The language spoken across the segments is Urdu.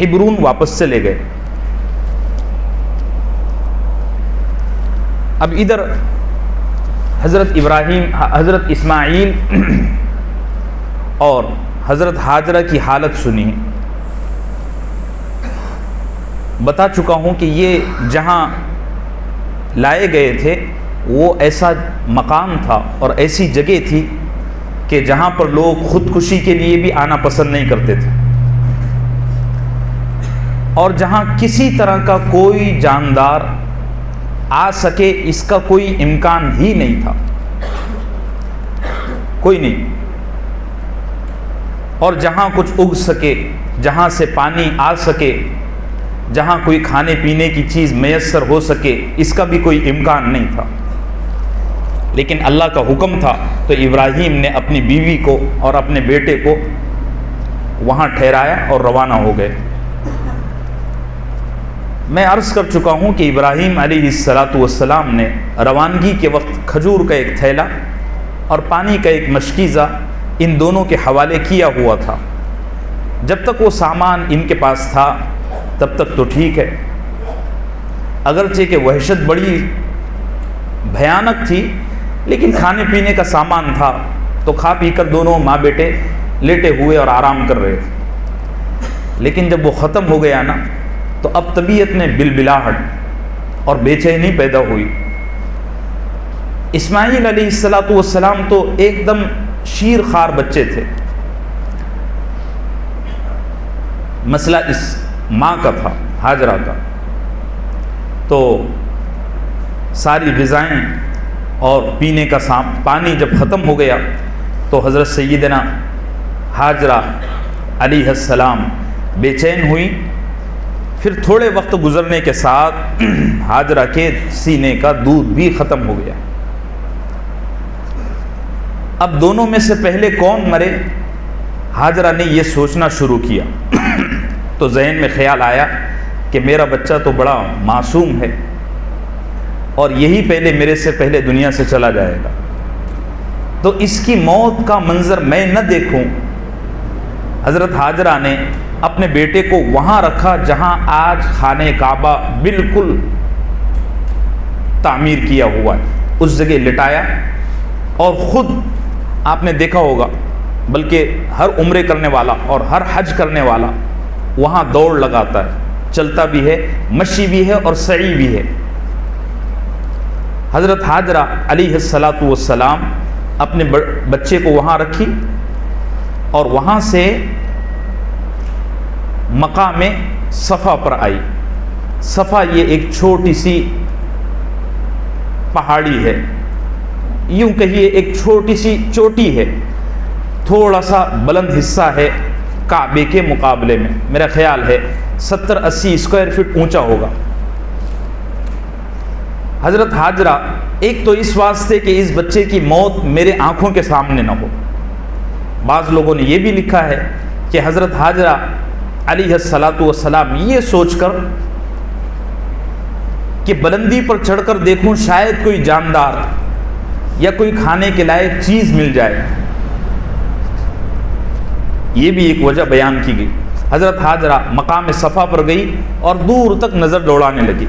حبرون واپس چلے گئے. اب ادھر حضرت ابراہیم، حضرت اسماعیل اور حضرت ہاجرہ کی حالت سنی. بتا چکا ہوں کہ یہ جہاں لائے گئے تھے وہ ایسا مقام تھا اور ایسی جگہ تھی کہ جہاں پر لوگ خودکشی کے لیے بھی آنا پسند نہیں کرتے تھے، اور جہاں کسی طرح کا کوئی جاندار آ سکے اس کا کوئی امکان ہی نہیں تھا، کوئی نہیں. اور جہاں کچھ اگ سکے، جہاں سے پانی آ سکے، جہاں کوئی کھانے پینے کی چیز میسر ہو سکے، اس کا بھی کوئی امکان نہیں تھا. لیکن اللہ کا حکم تھا تو ابراہیم نے اپنی بیوی کو اور اپنے بیٹے کو وہاں ٹھہرایا اور روانہ ہو گئے. میں عرض کر چکا ہوں کہ ابراہیم علیہ السلام نے روانگی کے وقت کھجور کا ایک تھیلا اور پانی کا ایک مشکیزہ ان دونوں کے حوالے کیا ہوا تھا. جب تک وہ سامان ان کے پاس تھا تب تک تو ٹھیک ہے، اگرچہ کہ وحشت بڑی بھیانک تھی، لیکن کھانے پینے کا سامان تھا تو کھا پی کر دونوں ماں بیٹے لیٹے ہوئے اور آرام کر رہے تھے. لیکن جب وہ ختم ہو گیا نا تو اب طبیعت میں بلبلاہٹ اور بے چینی پیدا ہوئی. اسماعیل علیہ السلام تو ایک دم شیر خوار بچے تھے. مسئلہ اس ماں کا تھا، ہاجرہ کا. تو ساری غذائیں اور پینے کا پانی جب ختم ہو گیا تو حضرت سیدنا ہاجرہ علیہ السلام بے چین ہوئی. پھر تھوڑے وقت گزرنے کے ساتھ ہاجرہ کے سینے کا دودھ بھی ختم ہو گیا. اب دونوں میں سے پہلے کون مرے؟ ہاجرہ نے یہ سوچنا شروع کیا. تو ذہن میں خیال آیا کہ میرا بچہ تو بڑا معصوم ہے اور یہی پہلے میرے سے پہلے دنیا سے چلا جائے گا، تو اس کی موت کا منظر میں نہ دیکھوں. حضرت ہاجرہ نے اپنے بیٹے کو وہاں رکھا جہاں آج خانہ کعبہ بالکل تعمیر کیا ہوا ہے، اس جگہ لٹایا. اور خود آپ نے دیکھا ہوگا، بلکہ ہر عمرے کرنے والا اور ہر حج کرنے والا وہاں دوڑ لگاتا ہے، چلتا بھی ہے، مشی بھی ہے اور سعی بھی ہے. حضرت ہاجرہ علیہ السلام اپنے بچے کو وہاں رکھی اور وہاں سے مقام صفا پر آئی. صفا یہ ایک چھوٹی سی پہاڑی ہے، یوں کہیے ایک چھوٹی سی چوٹی ہے، تھوڑا سا بلند حصہ ہے کعبے کے مقابلے میں. میرا خیال ہے 70-80 اسکوائر فٹ اونچا ہوگا. حضرت ہاجرہ ایک تو اس واسطے کہ اس بچے کی موت میرے آنکھوں کے سامنے نہ ہو. بعض لوگوں نے یہ بھی لکھا ہے کہ حضرت ہاجرہ علیہ السلام یہ سوچ کر کہ بلندی پر چڑھ کر دیکھوں شاید کوئی جاندار یا کوئی کھانے کے لائق چیز مل جائے، یہ بھی ایک وجہ بیان کی گئی. حضرت ہاجرہ مقام صفا پر گئی اور دور تک نظر دوڑانے لگی.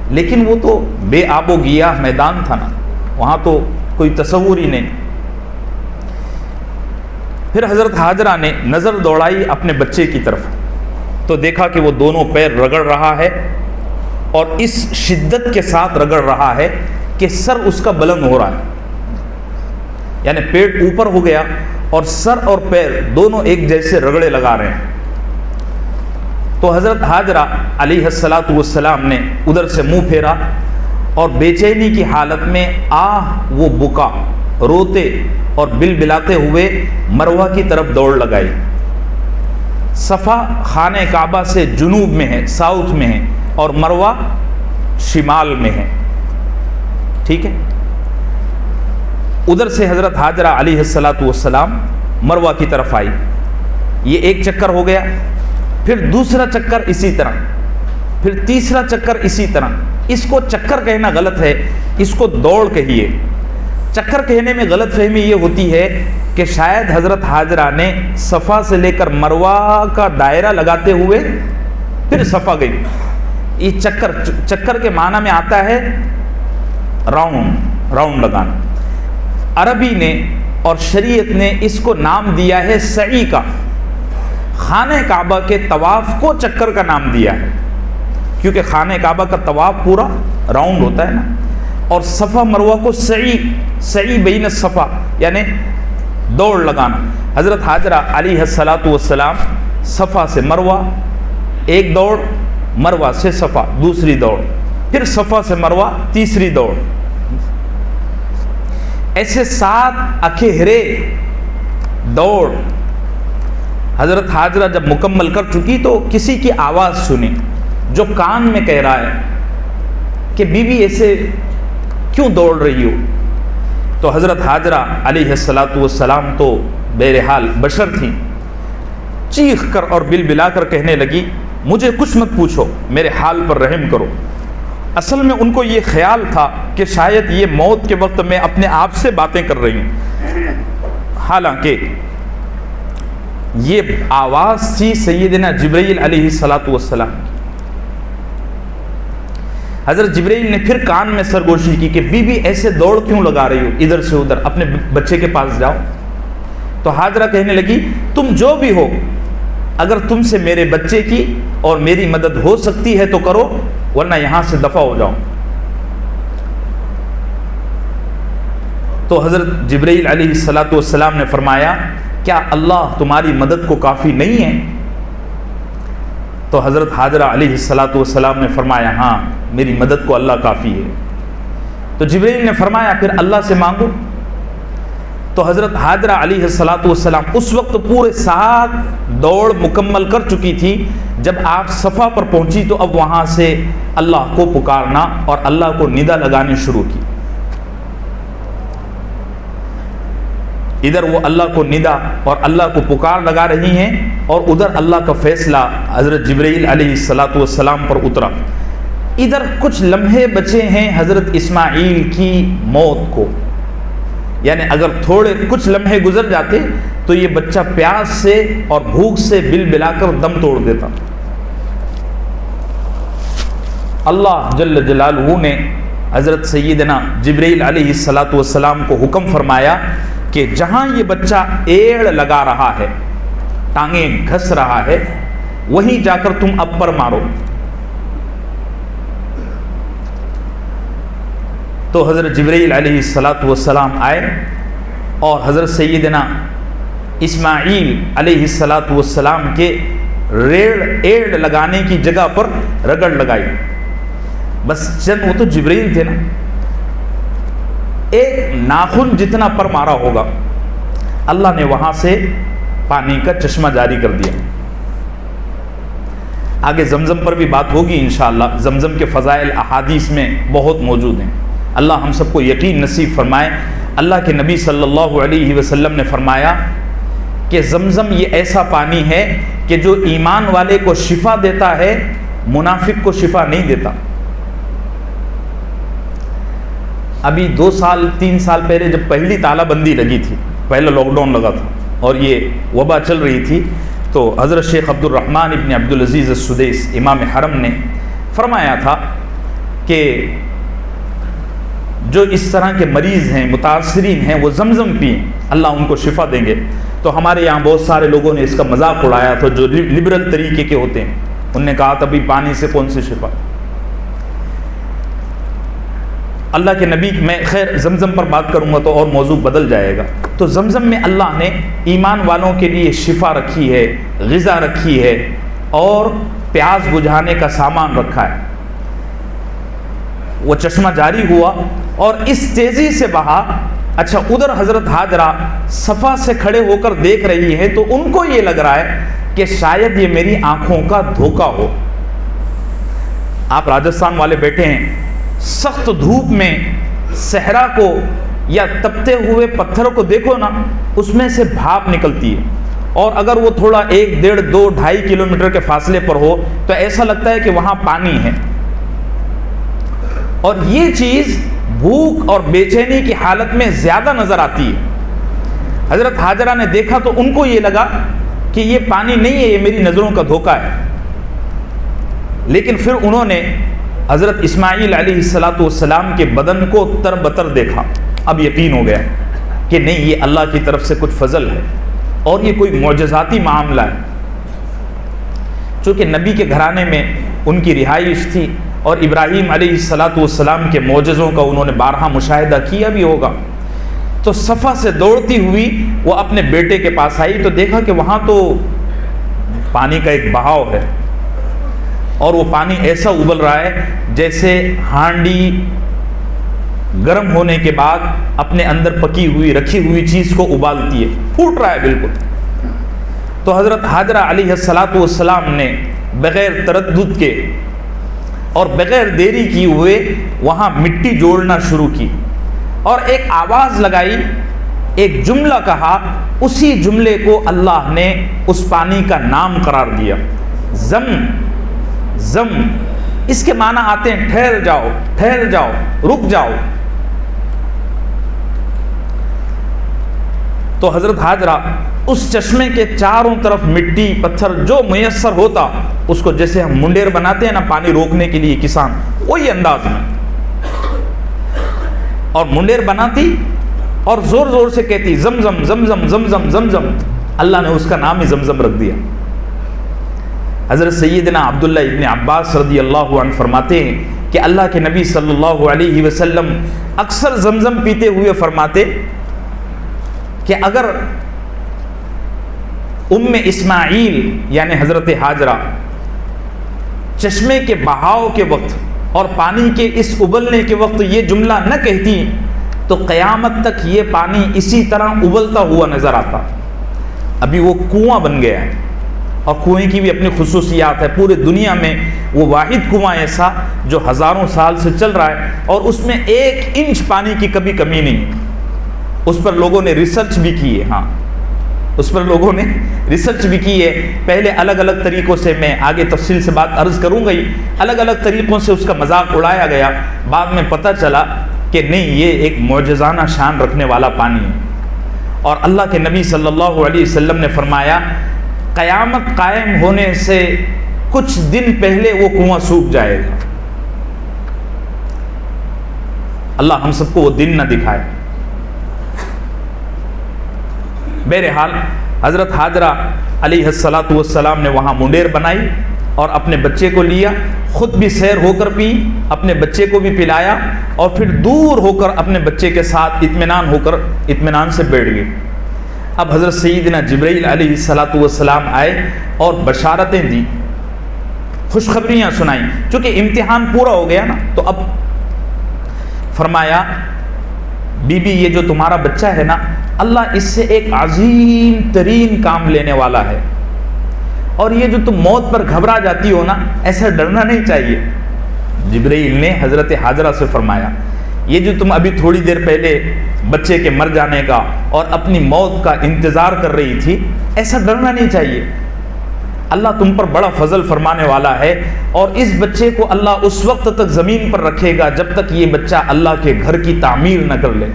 لیکن وہ تو بے آب و گیاہ میدان تھا نا، وہاں تو کوئی تصور ہی نہیں. پھر حضرت ہاجرہ نے نظر دوڑائی اپنے بچے کی طرف تو دیکھا کہ وہ دونوں پیر رگڑ رہا ہے اور اس شدت کے ساتھ رگڑ رہا ہے کہ سر اس کا بلند ہو رہا ہے، یعنی پیٹ اوپر ہو گیا اور سر اور پیر دونوں ایک جیسے رگڑے لگا رہے ہیں. تو حضرت ہاجرہ علیہ السلام نے ادھر سے منہ پھیرا اور بے چینی کی حالت میں وہ بکا، روتے اور بلبلاتے ہوئے مروہ کی طرف دوڑ لگائی. صفا خانہ کعبہ سے جنوب میں ہے، ساؤتھ میں ہے، اور مروہ شمال میں ہے. ٹھیک ہے، ادھر سے حضرت ہاجرہ علیہ السلام مروہ کی طرف آئی. یہ ایک چکر ہو گیا، پھر دوسرا چکر اسی طرح، پھر تیسرا چکر اسی طرح. اس کو چکر کہنا غلط ہے، اس کو دوڑ کہیے. چکر کہنے میں غلط فہمی یہ ہوتی ہے کہ شاید حضرت حاجرہ نے صفا سے لے کر مروہ کا دائرہ لگاتے ہوئے پھر صفا گئی. یہ چکر کے معنی میں آتا ہے راؤنڈ لگانا. عربی نے اور شریعت نے اس کو نام دیا ہے سعی کا. خانہ کعبہ کے طواف کو چکر کا نام دیا ہے کیونکہ خانہ کعبہ کا طواف پورا راؤنڈ ہوتا ہے نا. اور صفا مروہ کو سعی بین الصفا یعنی دوڑ لگانا. حضرت حاجرہ علیہ الصلاۃ والسلام صفا سے مروہ ایک دوڑ, مروہ سے صفا دوسری دوڑ, پھر صفا سے مروہ تیسری دوڑ, ایسے 7 اکھیرے دوڑ حضرت حاجرہ جب مکمل کر چکی تو کسی کی آواز سنی جو کان میں کہہ رہا ہے کہ بی بی ایسے کیوں دوڑ رہی ہو. تو حضرت حاجرہ علیہ الصلاۃ والسلام تو بہرحال بشر تھیں, چیخ کر اور بلبلا کر کہنے لگی مجھے کچھ مت پوچھو, میرے حال پر رحم کرو. اصل میں ان کو یہ خیال تھا کہ شاید یہ موت کے وقت میں اپنے آپ سے باتیں کر رہی ہوں, حالانکہ یہ آواز تھی سیدنا جبرائیل علیہ الصلاۃ والسلام. حضرت جبرائیل نے پھر کان میں سرگوشی کی کہ بی بی ایسے دوڑ کیوں لگا رہی ہو, ادھر سے ادھر, اپنے بچے کے پاس جاؤ. تو حاجرہ کہنے لگی تم جو بھی ہو, اگر تم سے میرے بچے کی اور میری مدد ہو سکتی ہے تو کرو, ورنہ یہاں سے دفع ہو جاؤ. تو حضرت جبرائیل علیہ الصلاۃ والسلام نے فرمایا کیا اللہ تمہاری مدد کو کافی نہیں ہے؟ تو حضرت حاجرہ علیہ الصلاۃ والسلام نے فرمایا ہاں میری مدد کو اللہ کافی ہے. تو جبرائیل نے فرمایا پھر اللہ سے مانگو. تو حضرت حاجرہ علیہ الصلاۃ والسلام اس وقت پورے 7 دوڑ مکمل کر چکی تھی. جب آپ صفا پر پہنچی تو اب وہاں سے اللہ کو پکارنا اور اللہ کو ندا لگانی شروع کی. ادھر وہ اللہ کو ندا اور اللہ کو پکار لگا رہی ہیں اور ادھر اللہ کا فیصلہ حضرت جبرائیل علیہ الصلاۃ والسلام پر اترا. ادھر کچھ لمحے بچے ہیں حضرت اسماعیل کی موت کو, یعنی اگر تھوڑے کچھ لمحے گزر جاتے تو یہ بچہ پیاس سے اور بھوک سے بلبلا کر دم توڑ دیتا. اللہ جل جلالہ نے حضرت سیدنا جبرائیل علیہ الصلاۃ والسلام کو حکم فرمایا کہ جہاں یہ بچہ ایڑ لگا رہا ہے, ٹانگیں گھس رہا ہے, وہیں جا کر تم اب پر مارو. تو حضرت جبرائیل علیہ الصلاۃ والسلام آئے اور حضرت سیدنا اسماعیل علیہ الصلاۃ والسلام کے ایڑ لگانے کی جگہ پر رگڑ لگائی. بس چند, وہ تو جبرائیل تھے نا, ایک ناخن جتنا پر مارا ہوگا, اللہ نے وہاں سے پانی کا چشمہ جاری کر دیا. آگے زمزم پر بھی بات ہوگی انشاءاللہ. زمزم کے فضائل احادیث میں بہت موجود ہیں. اللہ ہم سب کو یقین نصیب فرمائے. اللہ کے نبی صلی اللہ علیہ وسلم نے فرمایا کہ زمزم یہ ایسا پانی ہے کہ جو ایمان والے کو شفا دیتا ہے, منافق کو شفا نہیں دیتا. ابھی 2 سال 3 سال پہلے جب پہلی تالہ بندی لگی تھی, پہلا لاک ڈاؤن لگا تھا اور یہ وبا چل رہی تھی, تو حضرت شیخ عبد الرحمن ابن عبدالعزیز السدیس امام حرم نے فرمایا تھا کہ جو اس طرح کے مریض ہیں, متاثرین ہیں, وہ زمزم پئیں, اللہ ان کو شفا دیں گے. تو ہمارے یہاں بہت سارے لوگوں نے اس کا مذاق اڑایا تھا جو لبرل طریقے کے ہوتے ہیں. انہوں نے کہا تھا بھی پانی سے کون سی شفا. اللہ کے نبی, میں خیر زمزم پر بات کروں گا تو اور موضوع بدل جائے گا. تو زمزم میں اللہ نے ایمان والوں کے لیے شفا رکھی ہے, غذا رکھی ہے اور پیاس بجھانے کا سامان رکھا ہے. وہ چشمہ جاری ہوا اور اس تیزی سے بہا. اچھا, ادھر حضرت حاجرہ صفا سے کھڑے ہو کر دیکھ رہی ہے تو ان کو یہ لگ رہا ہے کہ شاید یہ میری آنکھوں کا دھوکہ ہو. آپ راجستھان والے بیٹھے ہیں, سخت دھوپ میں صحرا کو یا تپتے ہوئے پتھر کو دیکھو نا, اس میں سے بھاپ نکلتی ہے, اور اگر وہ تھوڑا 1, 1.5, 2, 2.5 کلومیٹر کے فاصلے پر ہو تو ایسا لگتا ہے کہ وہاں پانی ہے. اور یہ چیز بھوک اور بے چینی کی حالت میں زیادہ نظر آتی ہے۔ حضرت ہاجرہ نے دیکھا تو ان کو یہ لگا کہ یہ پانی نہیں ہے، یہ میری نظروں کا دھوکہ ہے، لیکن پھر انہوں نے حضرت اسماعیل علیہ السلام کے بدن کو تر بتر دیکھا۔ اب یقین ہو گیا کہ نہیں، یہ اللہ کی طرف سے کچھ فضل ہے اور یہ کوئی معجزاتی معاملہ ہے۔ چونکہ نبی کے گھرانے میں ان کی رہائش تھی اور ابراہیم علیہ السلام کے معجزوں کا انہوں نے بارہا مشاہدہ کیا بھی ہوگا، تو صفا سے دوڑتی ہوئی وہ اپنے بیٹے کے پاس آئی تو دیکھا کہ وہاں تو پانی کا ایک بہاؤ ہے، اور وہ پانی ایسا ابل رہا ہے جیسے ہانڈی گرم ہونے کے بعد اپنے اندر پکی ہوئی رکھی ہوئی چیز کو ابالتی ہے، پھوٹ رہا ہے بالکل۔ تو حضرت ہاجرہ علیہ السلام نے بغیر تردد کے اور بغیر دیری کیے ہوئے وہاں مٹی جوڑنا شروع کی اور ایک آواز لگائی، ایک جملہ کہا، اسی جملے کو اللہ نے اس پانی کا نام قرار دیا، زم زم۔ اس کے معنی آتے ہیں ٹھہر جاؤ، ٹھہر جاؤ، رک جاؤ۔ تو حضرت ہاجرہ اس چشمے کے چاروں طرف مٹی پتھر جو میسر ہوتا، اس کو جیسے ہم منڈیر بناتے ہیں نا پانی روکنے کے لیے کسان، وہی انداز میں، اور منڈیر بناتی اور زور زور سے کہتی زمزم زمزم زمزم زمزم۔ اللہ نے اس کا نام ہی زمزم رکھ دیا۔ حضرت سیدنا عبداللہ ابن عباس رضی اللہ عنہ فرماتے ہیں کہ اللہ کے نبی صلی اللہ علیہ وسلم اکثر زمزم پیتے ہوئے فرماتے کہ اگر اسماعیل یعنی حضرت ہاجرہ چشمے کے بہاؤ کے وقت اور پانی کے اس ابلنے کے وقت یہ جملہ نہ کہتی تو قیامت تک یہ پانی اسی طرح ابلتا ہوا نظر آتا۔ ابھی وہ کنواں بن گیا ہے، اور کنویں کی بھی اپنی خصوصیات ہے، پورے دنیا میں وہ واحد کنواں ایسا جو ہزاروں سال سے چل رہا ہے اور اس میں 1 انچ پانی کی کبھی کمی نہیں۔ اس پر لوگوں نے ریسرچ بھی کی ہے، ہاں اس پر لوگوں نے ریسرچ بھی کی ہے۔ پہلے الگ الگ طریقوں سے، میں آگے تفصیل سے بات عرض کروں گا، الگ الگ طریقوں سے اس کا مذاق اڑایا گیا، بعد میں پتہ چلا کہ نہیں، یہ ایک معجزانہ شان رکھنے والا پانی ہے۔ اور اللہ کے نبی صلی اللہ علیہ وسلم نے فرمایا قیامت قائم ہونے سے کچھ دن پہلے وہ کنواں سوکھ جائے گا۔ اللہ ہم سب کو وہ دن نہ دکھائے۔ بہرحال حضرت ہاجرہ علیہ السلام نے وہاں منڈیر بنائی اور اپنے بچے کو لیا، خود بھی سیر ہو کر پی، اپنے بچے کو بھی پلایا، اور پھر دور ہو کر اپنے بچے کے ساتھ اطمینان سے بیٹھ گئے۔ اب حضرت سیدنا جبرائیل علیہ السلام آئے اور بشارتیں دی، خوشخبریاں سنائیں، چونکہ امتحان پورا ہو گیا نا۔ تو اب فرمایا بی بی یہ جو تمہارا بچہ ہے نا، اللہ اس سے ایک عظیم ترین کام لینے والا ہے، اور یہ جو تم موت پر گھبرا جاتی ہو نا، ایسا ڈرنا نہیں چاہیے۔ جبرائیل نے حضرت ہاجرہ سے فرمایا یہ جو تم ابھی تھوڑی دیر پہلے بچے کے مر جانے کا اور اپنی موت کا انتظار کر رہی تھی، ایسا ڈرنا نہیں چاہیے۔ اللہ تم پر بڑا فضل فرمانے والا ہے، اور اس بچے کو اللہ اس وقت تک زمین پر رکھے گا جب تک یہ بچہ اللہ کے گھر کی تعمیر نہ کر لے۔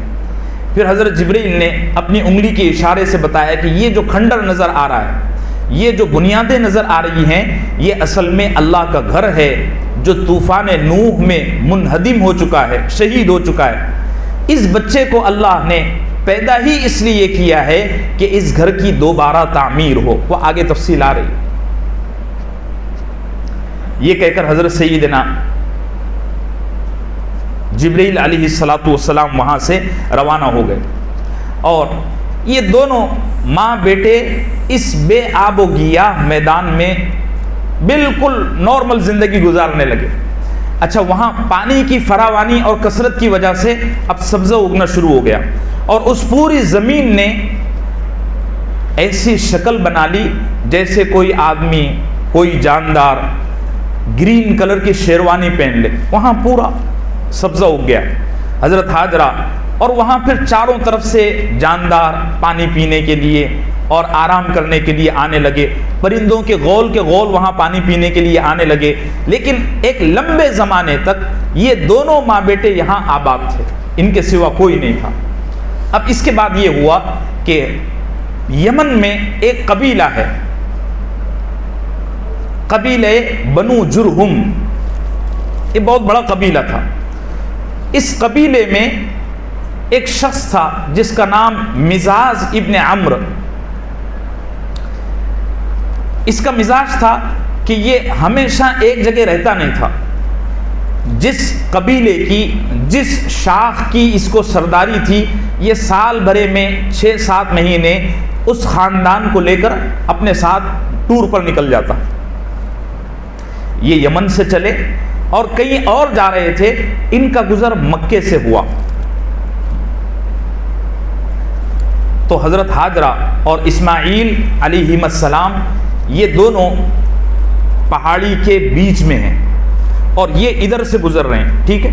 پھر حضرت جبرائیل نے اپنی انگلی کے اشارے سے بتایا کہ یہ جو کھنڈر نظر آ رہا ہے، یہ جو بنیادیں نظر آ رہی ہیں، یہ اصل میں اللہ کا گھر ہے جو طوفان نوح میں منہدم ہو چکا ہے، شہید ہو چکا ہے۔ اس بچے کو اللہ نے پیدا ہی اس لیے کیا ہے کہ اس گھر کی دوبارہ تعمیر ہو۔ وہ آگے تفصیل آ رہی۔ یہ کہہ کر حضرت سیدنا جبرائیل علیہ السلام وہاں سے روانہ ہو گئے، اور یہ دونوں ماں بیٹے اس بے آب و گیاہ میدان میں بالکل نارمل زندگی گزارنے لگے۔ اچھا، وہاں پانی کی فراوانی اور کثرت کی وجہ سے اب سبزہ اگنا شروع ہو گیا، اور اس پوری زمین نے ایسی شکل بنا لی جیسے کوئی آدمی، کوئی جاندار گرین کلر کی شیروانی پہن لے۔ وہاں پورا سبزہ اگ گیا۔ حضرت ہاجرہ اور وہاں پھر چاروں طرف سے جاندار پانی پینے کے لیے اور آرام کرنے کے لیے آنے لگے، پرندوں کے غول وہاں پانی پینے کے لیے آنے لگے، لیکن ایک لمبے زمانے تک یہ دونوں ماں بیٹے یہاں آباد تھے۔ ان کے سوا کوئی نہیں تھا۔ اب اس کے بعد یہ ہوا کہ یمن میں ایک قبیلہ ہے، قبیلہ بنو جرہم، یہ بہت بڑا قبیلہ تھا۔ اس قبیلے میں ایک شخص تھا جس کا نام مزاج ابن عمرو۔ اس کا مزاج تھا کہ یہ ہمیشہ ایک جگہ رہتا نہیں تھا، جس قبیلے کی جس شاخ کی اس کو سرداری تھی، یہ سال بھرے میں 6-7 مہینے اس خاندان کو لے کر اپنے ساتھ ٹور پر نکل جاتا۔ یہ یمن سے چلے اور کہیں اور جا رہے تھے، ان کا گزر مکے سے ہوا تو حضرت ہاجرہ اور اسماعیل علیہم السلام یہ دونوں پہاڑی کے بیچ میں ہیں اور یہ ادھر سے گزر رہے ہیں، ٹھیک ہے۔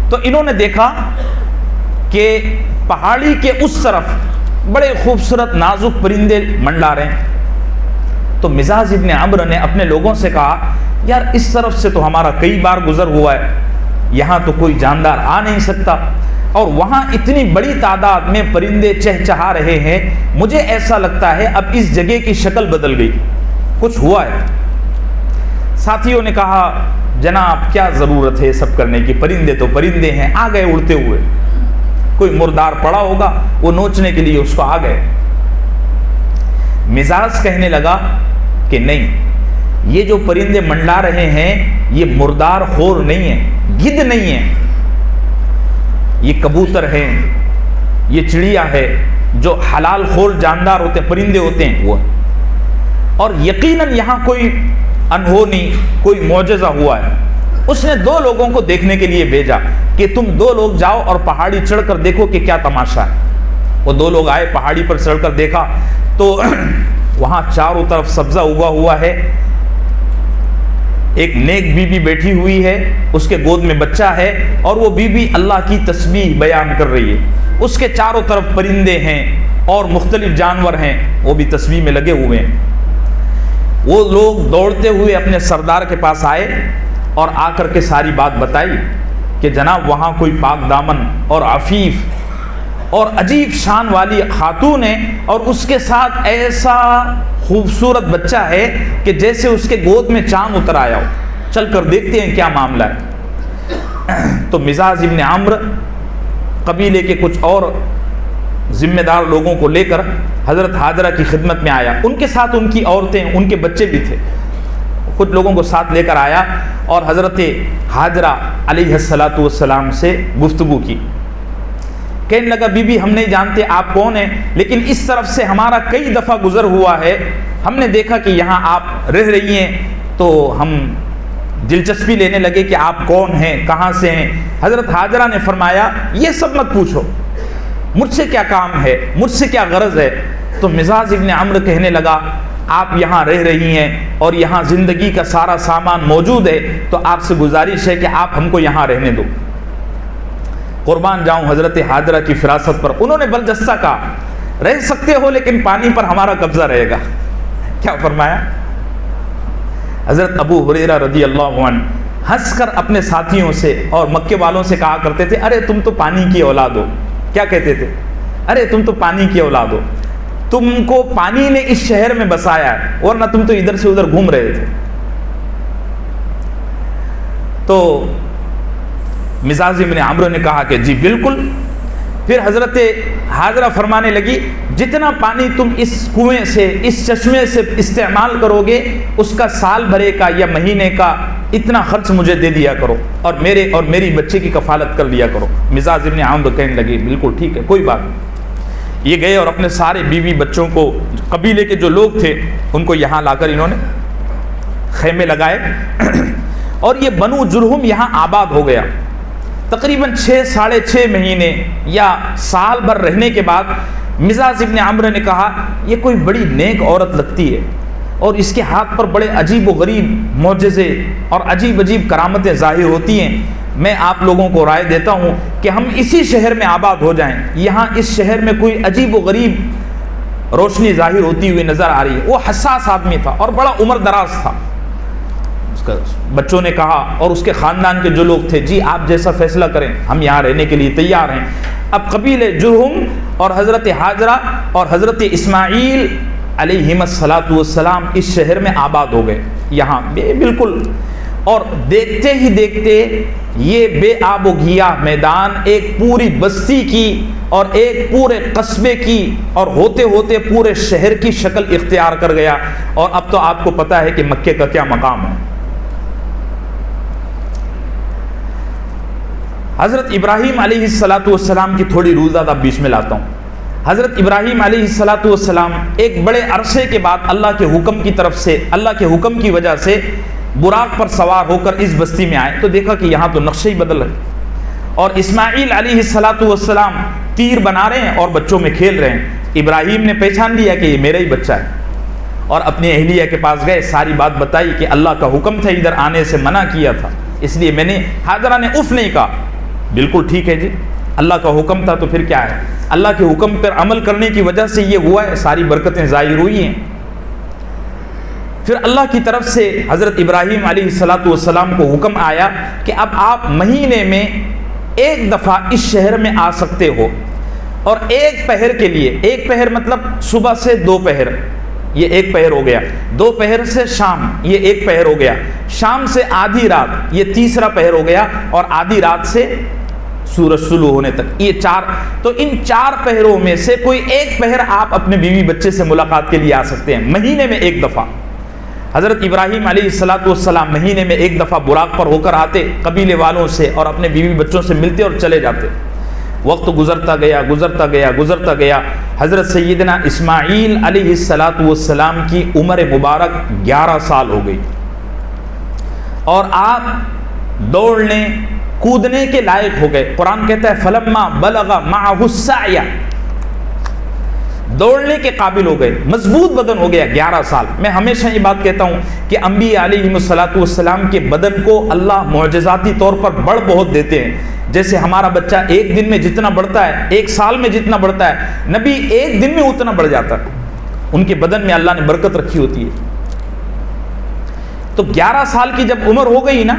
تو انہوں نے دیکھا کہ پہاڑی کے اس طرف بڑے خوبصورت نازک پرندے منڈلا رہے ہیں۔ تو مزاج ابن عمرو نے اپنے لوگوں سے کہا یار اس طرف سے تو ہمارا کئی بار گزر ہوا ہے، یہاں تو کوئی جاندار آ نہیں سکتا، اور وہاں اتنی بڑی تعداد میں پرندے چہچہا رہے ہیں، مجھے ایسا لگتا ہے اب اس جگہ کی شکل بدل گئی، کچھ ہوا ہے۔ ساتھیوں نے کہا جناب کیا ضرورت ہے سب کرنے کی، پرندے تو پرندے ہیں، آ گئے اڑتے ہوئے، کوئی مردار پڑا ہوگا وہ نوچنے کے لیے اس کو آ گئے۔ مزاج کہنے لگا کہ نہیں، یہ جو پرندے منڈلا رہے ہیں یہ مردار خور نہیں ہیں، گدھ نہیں ہیں، یہ کبوتر ہیں، یہ چڑیا ہے، جو حلال خور جاندار ہوتے ہیں، پرندے ہوتے ہیں وہ، اور یقیناً یہاں کوئی انہونی کوئی معجزہ ہوا ہے۔ اس نے 2 لوگوں کو دیکھنے کے لیے بھیجا کہ تم 2 لوگ جاؤ اور پہاڑی چڑھ کر دیکھو کہ کیا تماشا ہے۔ وہ 2 لوگ آئے، پہاڑی پر چڑھ کر دیکھا تو وہاں چاروں طرف سبزہ اگا ہوا ہے، ایک نیک بی بی بیٹھی ہوئی ہے، اس کے گود میں بچہ ہے، اور وہ بی بی اللہ کی تسبیح بیان کر رہی ہے، اس کے چاروں طرف پرندے ہیں اور مختلف جانور ہیں، وہ بھی تسبیح میں لگے ہوئے ہیں۔ وہ لوگ دوڑتے ہوئے اپنے سردار کے پاس آئے اور آ کر کے ساری بات بتائی کہ جناب وہاں کوئی پاک دامن اور عفیف اور عجیب شان والی خاتون ہے، اور اس کے ساتھ ایسا خوبصورت بچہ ہے کہ جیسے اس کے گود میں چاند اتر آیا ہو، چل کر دیکھتے ہیں کیا معاملہ ہے۔ تو مزاج ابن عمرو قبیلے کے کچھ اور ذمہ دار لوگوں کو لے کر حضرت ہاجرہ کی خدمت میں آیا، ان کے ساتھ ان کی عورتیں، ان کے بچے بھی تھے، کچھ لوگوں کو ساتھ لے کر آیا اور حضرت ہاجرہ علیہ السلام سے گفتگو کی۔ کہنے لگا بی بی ہم نہیں جانتے آپ کون ہیں، لیکن اس طرف سے ہمارا کئی دفعہ گزر ہوا ہے، ہم نے دیکھا کہ یہاں آپ رہ رہی ہیں تو ہم دلچسپی لینے لگے کہ آپ کون ہیں، کہاں سے ہیں۔ حضرت ہاجرہ نے فرمایا یہ سب مت پوچھو، مجھ سے کیا کام ہے، مجھ سے کیا غرض ہے۔ تو مزاج ابن عمرو کہنے لگا آپ یہاں رہ رہی ہیں اور یہاں زندگی کا سارا سامان موجود ہے، تو آپ سے گزارش ہے کہ آپ ہم کو یہاں رہنے دو۔ قربان جاؤں حضرت ہاجرہ کی فراست پر، انہوں نے برجستہ کہا رہ سکتے ہو لیکن پانی پر ہمارا قبضہ رہے گا۔ کیا فرمایا؟ حضرت ابو ہریرہ رضی اللہ عنہ ہنس کر اپنے ساتھیوں سے اور مکے والوں سے کہا کرتے تھے ارے تم تو پانی کی اولاد ہو۔ کیا کہتے تھے؟ ارے تم تو پانی کی اولاد ہو، تم کو پانی نے اس شہر میں بسایا ہے، ورنہ تم تو ادھر سے ادھر گھوم رہے تھے۔ تو مزاج ابن عمرو نے کہا کہ جی بالکل۔ پھر حضرت ہاجرہ فرمانے لگی جتنا پانی تم اس کنویں سے، اس چشمے سے استعمال کرو گے، اس کا سال بھرے کا یا مہینے کا اتنا خرچ مجھے دے دیا کرو، اور میرے اور میری بچے کی کفالت کر لیا کرو۔ مزاج ابن عمرو کہنے لگی بالکل ٹھیک ہے، کوئی بات نہیں۔ یہ گئے اور اپنے سارے بیوی بچوں کو، قبیلے کے جو لوگ تھے ان کو یہاں لا کر انہوں نے خیمے لگائے، اور یہ بنو جرہم یہاں آباد ہو گیا۔ تقریباً 6-6.5 مہینے یا سال بھر رہنے کے بعد مزاج ابن عمرو نے کہا یہ کوئی بڑی نیک عورت لگتی ہے، اور اس کے ہاتھ پر بڑے عجیب و غریب معجزے اور عجیب عجیب کرامتیں ظاہر ہوتی ہیں، میں آپ لوگوں کو رائے دیتا ہوں کہ ہم اسی شہر میں آباد ہو جائیں، یہاں اس شہر میں کوئی عجیب و غریب روشنی ظاہر ہوتی ہوئی نظر آ رہی ہے۔ وہ حساس آدمی تھا اور بڑا عمر دراز تھا۔ اس کا بچوں نے کہا اور اس کے خاندان کے جو لوگ تھے، جی آپ جیسا فیصلہ کریں، ہم یہاں رہنے کے لیے تیار ہیں۔ اب قبیلہ جرہم اور حضرت ہاجرہ اور حضرت اسماعیل علیہم السلام اس شہر میں آباد ہو گئے، یہاں بالکل، اور دیکھتے ہی دیکھتے یہ بے آب و گیاہ میدان ایک پوری بستی کی اور ایک پورے قصبے کی اور ہوتے ہوتے پورے شہر کی شکل اختیار کر گیا۔ اور اب تو آپ کو پتہ ہے کہ مکے کا کیا مقام ہے۔ حضرت ابراہیم علیہ السلام کی تھوڑی روزہ بیچ میں لاتا ہوں۔ حضرت ابراہیم علیہ السلام ایک بڑے عرصے کے بعد اللہ کے حکم کی طرف سے، اللہ کے حکم کی وجہ سے براق پر سوار ہو کر اس بستی میں آئے تو دیکھا کہ یہاں تو نقشہ ہی بدل ہے، اور اسماعیل علیہ السلام تیر بنا رہے ہیں اور بچوں میں کھیل رہے ہیں۔ ابراہیم نے پہچان لیا کہ یہ میرا ہی بچہ ہے، اور اپنی اہلیہ کے پاس گئے، ساری بات بتائی کہ اللہ کا حکم تھا، ادھر آنے سے منع کیا تھا، اس لیے میں نے، حاجرہ نے اف نہیں کہا، بالکل ٹھیک ہے جی، اللہ کا حکم تھا تو پھر کیا ہے، اللہ کے حکم پر عمل کرنے کی وجہ سے یہ ہوا ہے، ساری برکتیں ظاہر ہوئی ہیں۔ پھر اللہ کی طرف سے حضرت ابراہیم علیہ السلام کو حکم آیا کہ اب آپ مہینے میں ایک دفعہ اس شہر میں آ سکتے ہو، اور ایک پہر کے لیے، ایک پہر مطلب صبح سے دو پہر، یہ ایک پہر ہو گیا، دو پہر سے شام یہ ایک پہر ہو گیا، شام سے آدھی رات یہ تیسرا پہر ہو گیا، اور آدھی رات سے سورج طلوع ہونے تک یہ چار، تو ان چار پہروں میں سے کوئی ایک پہر آپ اپنے بیوی بچے سے ملاقات کے لیے آ سکتے ہیں، مہینے میں ایک دفعہ۔ حضرت ابراہیم علیہ السلام مہینے میں ایک دفعہ براق پر ہو کر آتے، قبیلے والوں سے اور اپنے بیوی بچوں سے ملتے اور چلے جاتے۔ وقت گزرتا گیا، حضرت سیدنا اسماعیل علیہ السلام کی عمر مبارک 11 سال ہو گئی، اور آپ دوڑنے کودنے کے لائق ہو گئے۔ قرآن کہتا ہے فلما بلغ معہ السعی، دوڑنے کے قابل ہو گئے، مضبوط بدن ہو گیا 11 سال۔ میں ہمیشہ یہ بات کہتا ہوں کہ انبیاء علیہم السلام کے بدن کو اللہ معجزاتی طور پر بڑھ بہت دیتے ہیں، جیسے ہمارا بچہ ایک دن میں جتنا بڑھتا ہے، ایک سال میں جتنا بڑھتا ہے، نبی ایک دن میں اتنا بڑھ جاتا ہے، ان کے بدن میں اللہ نے برکت رکھی ہوتی ہے۔ تو 11 سال کی جب عمر ہو گئی نا،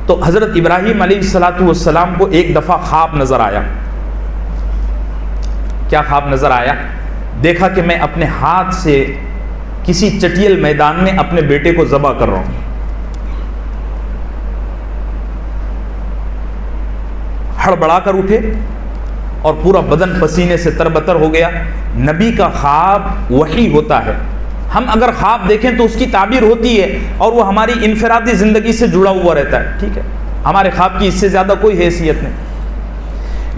تو حضرت ابراہیم علیہ السلام کو ایک دفعہ خواب نظر آیا۔ کیا خواب نظر آیا؟ دیکھا کہ میں اپنے ہاتھ سے کسی چٹیل میدان میں اپنے بیٹے کو ذبح کر رہا ہوں۔ ہڑبڑا کر اٹھے اور پورا بدن پسینے سے تربتر ہو گیا۔ نبی کا خواب وحی ہوتا ہے، ہم اگر خواب دیکھیں تو اس کی تعبیر ہوتی ہے اور وہ ہماری انفرادی زندگی سے جڑا ہوا رہتا ہے، ٹھیک ہے، ہمارے خواب کی اس سے زیادہ کوئی حیثیت نہیں۔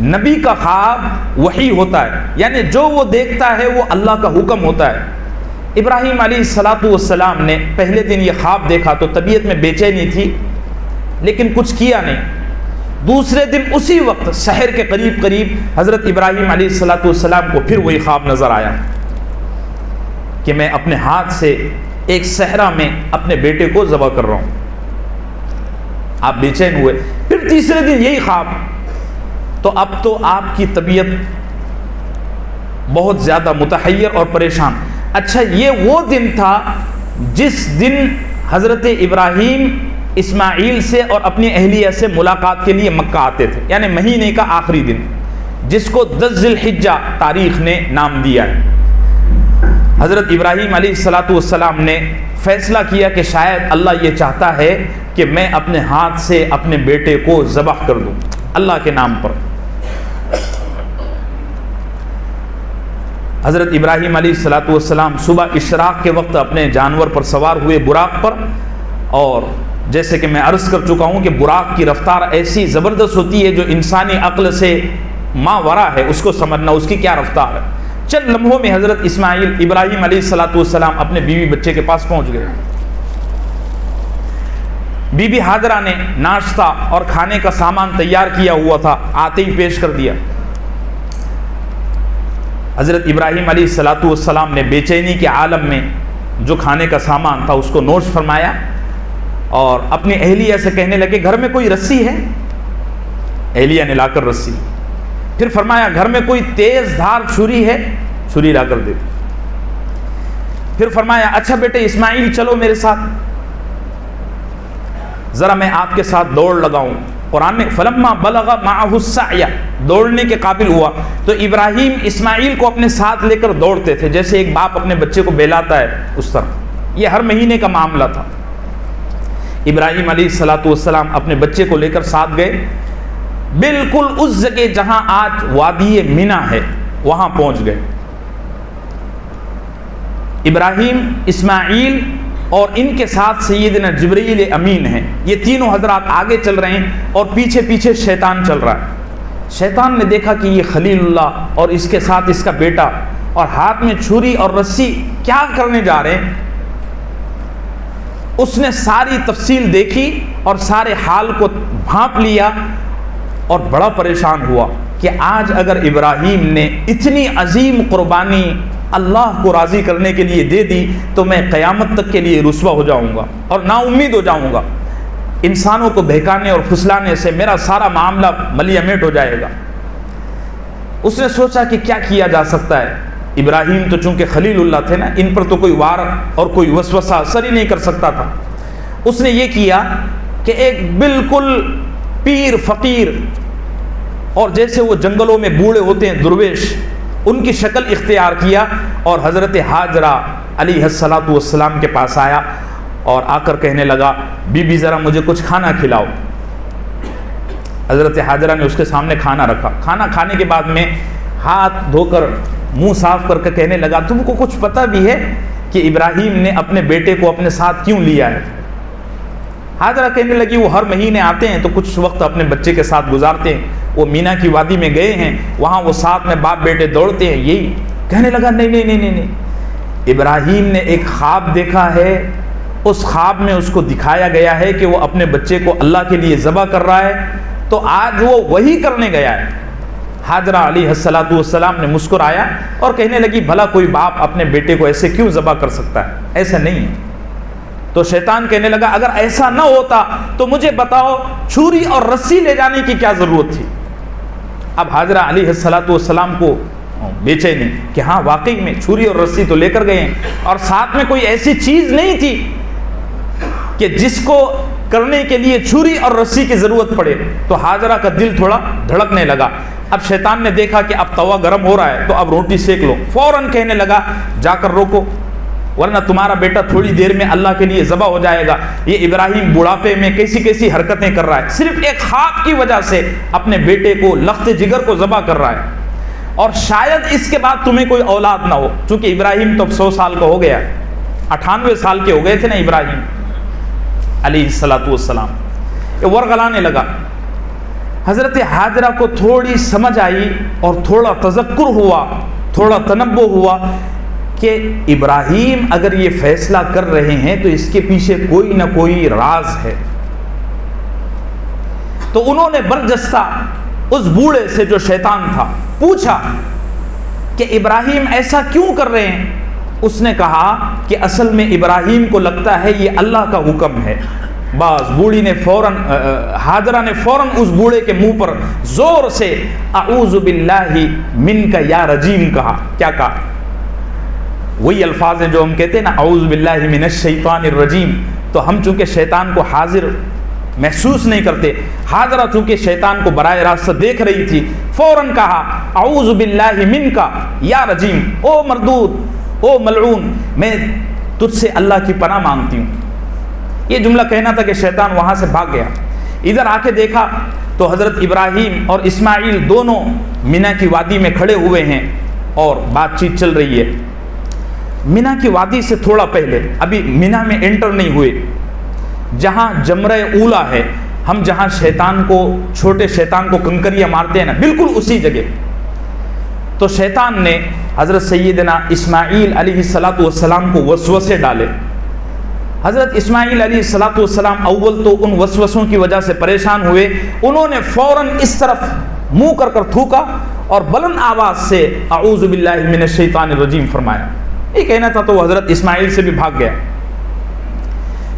نبی کا خواب وحی ہوتا ہے، یعنی جو وہ دیکھتا ہے وہ اللہ کا حکم ہوتا ہے۔ ابراہیم علیہ السلام نے پہلے دن یہ خواب دیکھا تو طبیعت میں بے چینی تھی، لیکن کچھ کیا نہیں۔ دوسرے دن اسی وقت سحر کے قریب حضرت ابراہیم علیہ السلام کو پھر وہی خواب نظر آیا کہ میں اپنے ہاتھ سے ایک صحرا میں اپنے بیٹے کو ذبح کر رہا ہوں۔ آپ بے چین ہوئے۔ پھر تیسرے دن یہی خواب، تو اب تو آپ کی طبیعت بہت زیادہ متحیر اور پریشان۔ اچھا، یہ وہ دن تھا جس دن حضرت ابراہیم اسماعیل سے اور اپنی اہلیہ سے ملاقات کے لیے مکہ آتے تھے، یعنی مہینے کا آخری دن، جس کو 10 ذی الحجہ تاریخ نے نام دیا ہے۔ حضرت ابراہیم علیہ السلام نے فیصلہ کیا کہ شاید اللہ یہ چاہتا ہے کہ میں اپنے ہاتھ سے اپنے بیٹے کو ذبح کر دوں اللہ کے نام پر۔ حضرت ابراہیم علیہ السلام صبح اشراق کے وقت اپنے جانور پر سوار ہوئے براق پر، اور جیسے کہ میں عرض کر چکا ہوں کہ براق کی رفتار ایسی زبردست ہوتی ہے جو انسانی عقل سے ماورا ہے، اس کو سمجھنا اس کی کیا رفتار ہے۔ چند لمحوں میں حضرت ابراہیم علیہ السلام اپنے بیوی بچے کے پاس پہنچ گئے۔ بی بی ہاجرہ نے ناشتہ اور کھانے کا سامان تیار کیا ہوا تھا، آتے ہی پیش کر دیا۔ حضرت ابراہیم علیہ السلام نے بے چینی کے عالم میں جو کھانے کا سامان تھا اس کو نوش فرمایا، اور اپنی اہلیہ سے کہنے لگے گھر میں کوئی رسی ہے؟ اہلیہ نے لا کر رسی، پھر فرمایا گھر میں کوئی تیز دھار چھری ہے؟ چھری لا کر دے دی۔ پھر فرمایا اچھا بیٹے اسماعیل چلو میرے ساتھ، ذرا میں آپ کے ساتھ دوڑ لگاؤں. قرآن میں فلما بلغ معه السعی، دوڑنے کے قابل ہوا. تو ابراہیم اسماعیل کو اپنے ساتھ لے کر دوڑتے تھے جیسے ایک باپ اپنے بچے کو بہلاتا ہے اس طرح. یہ ہر مہینے کا معاملہ تھا. ابراہیم علیہ الصلوۃ والسلام اپنے بچے کو لے کر ساتھ گئے، بالکل اس جگہ جہاں آج وادی منی ہے وہاں پہنچ گئے. ابراہیم، اسماعیل اور ان کے ساتھ سیدنا جبرائیل امین ہیں. یہ تینوں حضرات آگے چل رہے ہیں اور پیچھے پیچھے شیطان چل رہا ہے. شیطان نے دیکھا کہ یہ خلیل اللہ اور اس کے ساتھ اس کا بیٹا اور ہاتھ میں چھری اور رسی کیا کرنے جا رہے ہیں. اس نے ساری تفصیل دیکھی اور سارے حال کو بھانپ لیا اور بڑا پریشان ہوا کہ آج اگر ابراہیم نے اتنی عظیم قربانی اللہ کو راضی کرنے کے لیے دے دی تو میں قیامت تک کے لیے رسوا ہو جاؤں گا اور نا امید ہو جاؤں گا. انسانوں کو بہکانے اور پھسلانے سے میرا سارا معاملہ ملیمیٹ ہو جائے گا. اس نے سوچا کہ کیا کیا جا سکتا ہے. ابراہیم تو چونکہ خلیل اللہ تھے نا، ان پر تو کوئی وار اور کوئی وسوسہ اثر ہی نہیں کر سکتا تھا. اس نے یہ کیا کہ ایک بالکل پیر فقیر اور جیسے وہ جنگلوں میں بوڑھے ہوتے ہیں درویش، ان کی شکل اختیار کیا اور حضرت حاجرہ علیہ الصلوۃ والسلام کے پاس آیا اور آ کر کہنے لگا بی بی ذرا مجھے کچھ کھانا کھلاؤ. حضرت حاجرہ نے اس کے سامنے کھانا رکھا. کھانا کھانے کے بعد میں ہاتھ دھو کر منہ صاف کر کے کہنے لگا تم کو کچھ پتہ بھی ہے کہ ابراہیم نے اپنے بیٹے کو اپنے ساتھ کیوں لیا ہے؟ حاجرہ کہنے لگی وہ ہر مہینے آتے ہیں تو کچھ وقت اپنے بچے کے ساتھ گزارتے ہیں. وہ مینا کی وادی میں گئے ہیں، وہاں وہ ساتھ میں باپ بیٹے دوڑتے ہیں. یہی کہنے لگا نہیں نہیں نہیں نہیں، ابراہیم نے ایک خواب دیکھا ہے، اس خواب میں اس کو دکھایا گیا ہے کہ وہ اپنے بچے کو اللہ کے لیے ذبح کر رہا ہے، تو آج وہ وہی کرنے گیا ہے. حاجرہ علیہ الصلوۃ والسلام نے مسکرایا اور کہنے لگی بھلا کوئی باپ اپنے بیٹے کو ایسے کیوں ذبح کر سکتا ہے؟ ایسا نہیں ہے. تو شیطان کہنے لگا اگر ایسا نہ ہوتا تو مجھے بتاؤ چھری اور رسی لے جانے کی کیا ضرورت تھی؟ اب حاجرہ علیہ الصلوۃ والسلام کو بے چینی کہ ہاں واقعی میں چھری اور رسی تو لے کر گئے ہیں اور ساتھ میں کوئی ایسی چیز نہیں تھی کہ جس کو کرنے کے لیے چھری اور رسی کی ضرورت پڑے. تو حاجرہ کا دل تھوڑا دھڑکنے لگا. اب شیطان نے دیکھا کہ اب توا گرم ہو رہا ہے تو اب روٹی سیک لو. فوراً کہنے لگا جا کر روکو ورنہ تمہارا بیٹا تھوڑی دیر میں اللہ کے لیے ذبح ہو جائے گا. یہ ابراہیم بڑھاپے میں کیسی کیسی حرکتیں کر رہا ہے، صرف ایک خواب کی وجہ سے اپنے بیٹے کو لخت جگر کو ذبح کر رہا ہے. اور شاید اس کے بعد تمہیں کوئی اولاد نہ ہو، چونکہ ابراہیم تو اب 100 سال کا ہو گیا، 98 سال کے ہو گئے تھے نا ابراہیم علیہ الصلوۃ والسلام. یہ ورغلانے لگا. حضرت حاجرہ کو تھوڑی سمجھ آئی اور تھوڑا تذکر ہوا، تھوڑا تنبہ ہوا کہ ابراہیم اگر یہ فیصلہ کر رہے ہیں تو اس کے پیچھے کوئی نہ کوئی راز ہے. تو انہوں نے برجستہ اس بوڑھے سے جو شیطان تھا پوچھا کہ ابراہیم ایسا کیوں کر رہے ہیں؟ اس نے کہا کہ اصل میں ابراہیم کو لگتا ہے یہ اللہ کا حکم ہے. بس بوڑھی نے فوراً حاجرہ نے فوراً اس بوڑھے کے منہ پر زور سے اعوذ باللہ منک یا رجیم کہا. کیا کہا؟ وہی الفاظ ہیں جو ہم کہتے ہیں نا اعوذ باللہ من الشیطان الرجیم. تو ہم چونکہ شیطان کو حاضر محسوس نہیں کرتے، حاجرہ چونکہ شیطان کو براہ راست دیکھ رہی تھی، فوراً کہا اعوذ باللہ منک یا رجیم، او مردود، او ملعون، میں تجھ سے اللہ کی پناہ مانگتی ہوں. یہ جملہ کہنا تھا کہ شیطان وہاں سے بھاگ گیا. ادھر آ کے دیکھا تو حضرت ابراہیم اور اسماعیل دونوں منی کی وادی میں کھڑے ہوئے ہیں اور بات چیت چل رہی ہے. منی کی وادی سے تھوڑا پہلے، ابھی منی میں انٹر نہیں ہوئے، جہاں جمرہ اولا ہے، ہم جہاں شیطان کو، چھوٹے شیطان کو کنکریاں مارتے ہیں نا، بالکل اسی جگہ. تو شیطان نے حضرت سیدنا اسماعیل علیہ الصلوۃ والسلام کو وسوسے ڈالے. حضرت اسماعیل علیہ الصلوۃ والسلام اول تو ان وسوسوں کی وجہ سے پریشان ہوئے. انہوں نے فوراً اس طرف منہ کر کر تھوکا اور بلند آواز سے اعوذ باللہ من الشیطان الرجیم فرمایا. یہ کہنا تھا تو وہ حضرت اسماعیل سے بھی بھاگ گیا.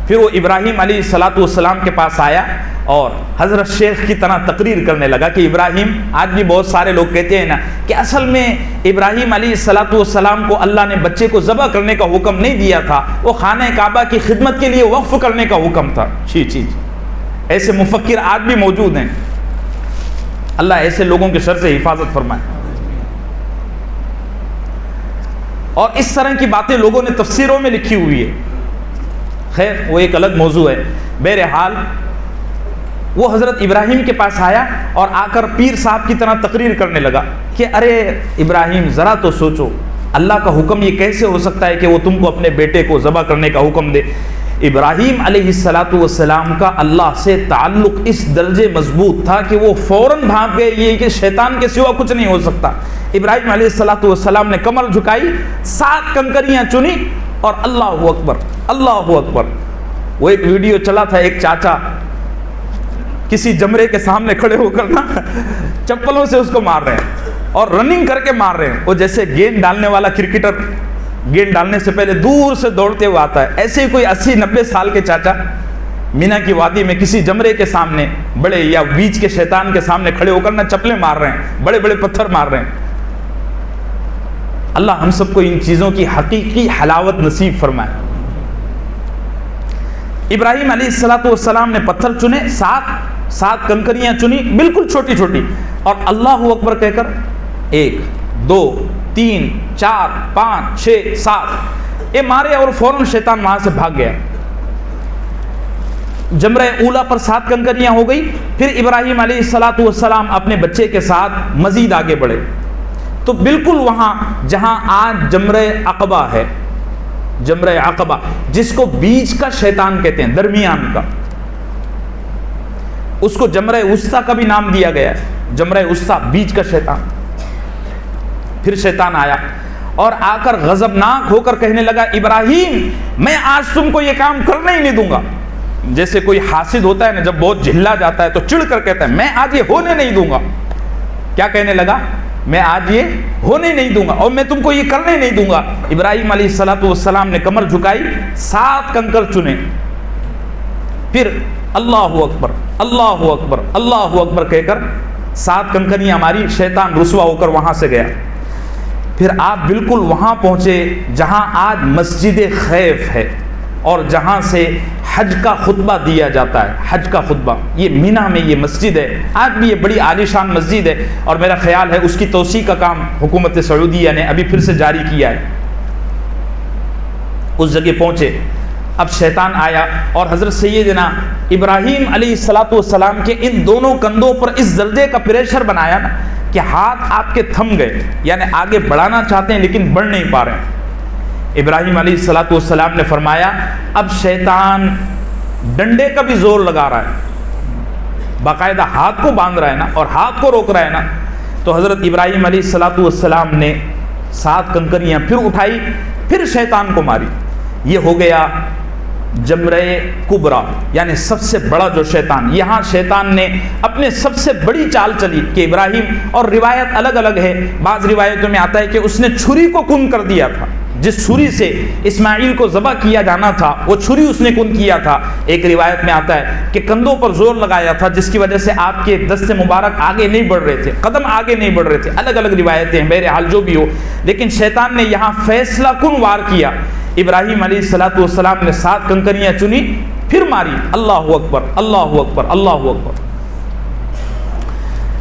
پھر وہ ابراہیم علیہ الصلوۃ والسلام کے پاس آیا اور حضرت شیخ کی طرح تقریر کرنے لگا کہ ابراہیم، آج بھی بہت سارے لوگ کہتے ہیں نا کہ اصل میں ابراہیم علیہ الصلوۃ والسلام کو اللہ نے بچے کو ذبح کرنے کا حکم نہیں دیا تھا، وہ خانہ کعبہ کی خدمت کے لیے وقف کرنے کا حکم تھا. چھی چھی، ایسے مفکر آج بھی موجود ہیں، اللہ ایسے لوگوں کے شر سے حفاظت فرمائے۔ اور اس طرح کی باتیں لوگوں نے تفسیروں میں لکھی ہوئی ہے، خیر وہ ایک الگ موضوع ہے۔ بہرحال وہ حضرت ابراہیم کے پاس آیا اور آ کر پیر صاحب کی طرح تقریر کرنے لگا کہ ارے ابراہیم ذرا تو سوچو، اللہ کا حکم یہ کیسے ہو سکتا ہے کہ وہ تم کو اپنے بیٹے کو ذبح کرنے کا حکم دے؟ ابراہیم علیہ السلام کا اللہ سے تعلق اس درجے مضبوط تھا کہ وہ فوراً بھاگ گئے یہ کہ شیطان کے سوا کچھ نہیں ہو سکتا۔ ابراہیم علیہ السلام نے کمر جھکائی، 7 کنکریاں چنی اور اللہ اکبر اللہ اکبر۔ وہ ایک ویڈیو چلا تھا، ایک چاچا کسی جمرے کے سامنے کھڑے ہو کر نا چپلوں سے اس کو مار رہے ہیں اور رننگ کر کے مار رہے ہیں، وہ جیسے گیند ڈالنے والا کرکٹر گیند ڈالنے سے پہلے دور سے دوڑتے ہوئے آتا ہے، ایسے ہی کوئی 80-90 سال کے چاچا مینا کی وادی میں کسی جمرے کے سامنے بڑے یا بیچ کے شیطان کے سامنے کھڑے ہو کر نا چپلیں مار رہے ہیں، بڑے بڑے پتھر مار رہے ہیں۔ اللہ ہم سب کو ان چیزوں کی حقیقی حلاوت نصیب فرمائے۔ ابراہیم علیہ السلام نے پتھر چنے، 7 کنکریاں چنی بالکل چھوٹی چھوٹی، اور اللہ اکبر کہہ کر 1 2 3 4 5 6 7 یہ مارے اور فوراً شیطان وہاں سے بھاگ گیا۔ جمرہ اولا پر 7 کنکریاں ہو گئی، پھر ابراہیم علیہ السلام اپنے بچے کے ساتھ مزید آگے بڑھے، تو بالکل وہاں جہاں آج جمرہ عقبہ ہے، جمرہ عقبہ جس کو بیچ کا شیطان کہتے ہیں، درمیان کا، اس کو جمرہ وسطیٰ کا بھی نام دیا گیا ہے، جمرہ وسطیٰ بیچ کا شیطان۔ پھر شیطان آیا اور آ کر غضبناک ہو کر کہنے لگا ابراہیم میں آج تم کو یہ کام کرنے ہی نہیں دوں گا۔ جیسے کوئی حاسد ہوتا ہے نا، جب بہت جھلا جاتا ہے تو چڑھ کر کہتا ہے میں آج یہ ہونے نہیں دوں گا۔ کیا کہنے لگا؟ میں آج یہ ہونے نہیں دوں گا اور میں تم کو یہ کرنے نہیں دوں گا۔ ابراہیم علیہ السلام نے کمر جھکائی، 7 کنکر چنے، پھر اللہ اکبر اللہ اکبر اللہ اکبر کہہ کر 7 کنکریاں ماری، شیطان رسوا ہو کر وہاں سے گیا۔ پھر آپ بالکل وہاں پہنچے جہاں آج مسجد خیف ہے اور جہاں سے حج کا خطبہ دیا جاتا ہے، حج کا خطبہ، یہ مینا میں یہ مسجد ہے، آج بھی یہ بڑی عالیشان مسجد ہے، اور میرا خیال ہے اس کی توسیع کا کام حکومت سعودیہ نے ابھی پھر سے جاری کیا ہے۔ اس جگہ پہنچے، اب شیطان آیا اور حضرت سیدنا ابراہیم علیہ السلام کے ان دونوں کندھوں پر اس درجے کا پریشر بنایا نا کہ ہاتھ آپ کے تھم گئے، یعنی آگے بڑھانا چاہتے ہیں لیکن بڑھ نہیں پا رہے ہیں۔ ابراہیم علیہ السلام نے فرمایا اب شیطان ڈنڈے کا بھی زور لگا رہا ہے، باقاعدہ ہاتھ کو باندھ رہا ہے نا اور ہاتھ کو روک رہا ہے نا۔ تو حضرت ابراہیم علیہ السلام نے 7 کنکریاں پھر اٹھائی، پھر شیطان کو ماری۔ یہ ہو گیا جمرہ کبریٰ، یعنی سب سے بڑا جو شیطان۔ یہاں شیطان نے اپنے سب سے بڑی چال چلی کہ ابراہیم، اور روایت الگ الگ ہے، بعض روایتوں میں آتا ہے کہ اس نے چھری کو کن کر دیا تھا، جس چھری سے اسماعیل کو ذبح کیا جانا تھا وہ چھری اس نے کن کیا تھا۔ ایک روایت میں آتا ہے کہ کندھوں پر زور لگایا تھا جس کی وجہ سے آپ کے دست مبارک آگے نہیں بڑھ رہے تھے، قدم آگے نہیں بڑھ رہے تھے، الگ الگ روایتیں ہیں، بہرحال جو بھی ہو، لیکن شیطان نے یہاں فیصلہ کن وار کیا۔ ابراہیم علیہ السلام نے 7 کنکریاں چنی، پھر ماری، اللہ اکبر اللہ اکبر اللہ اکبر۔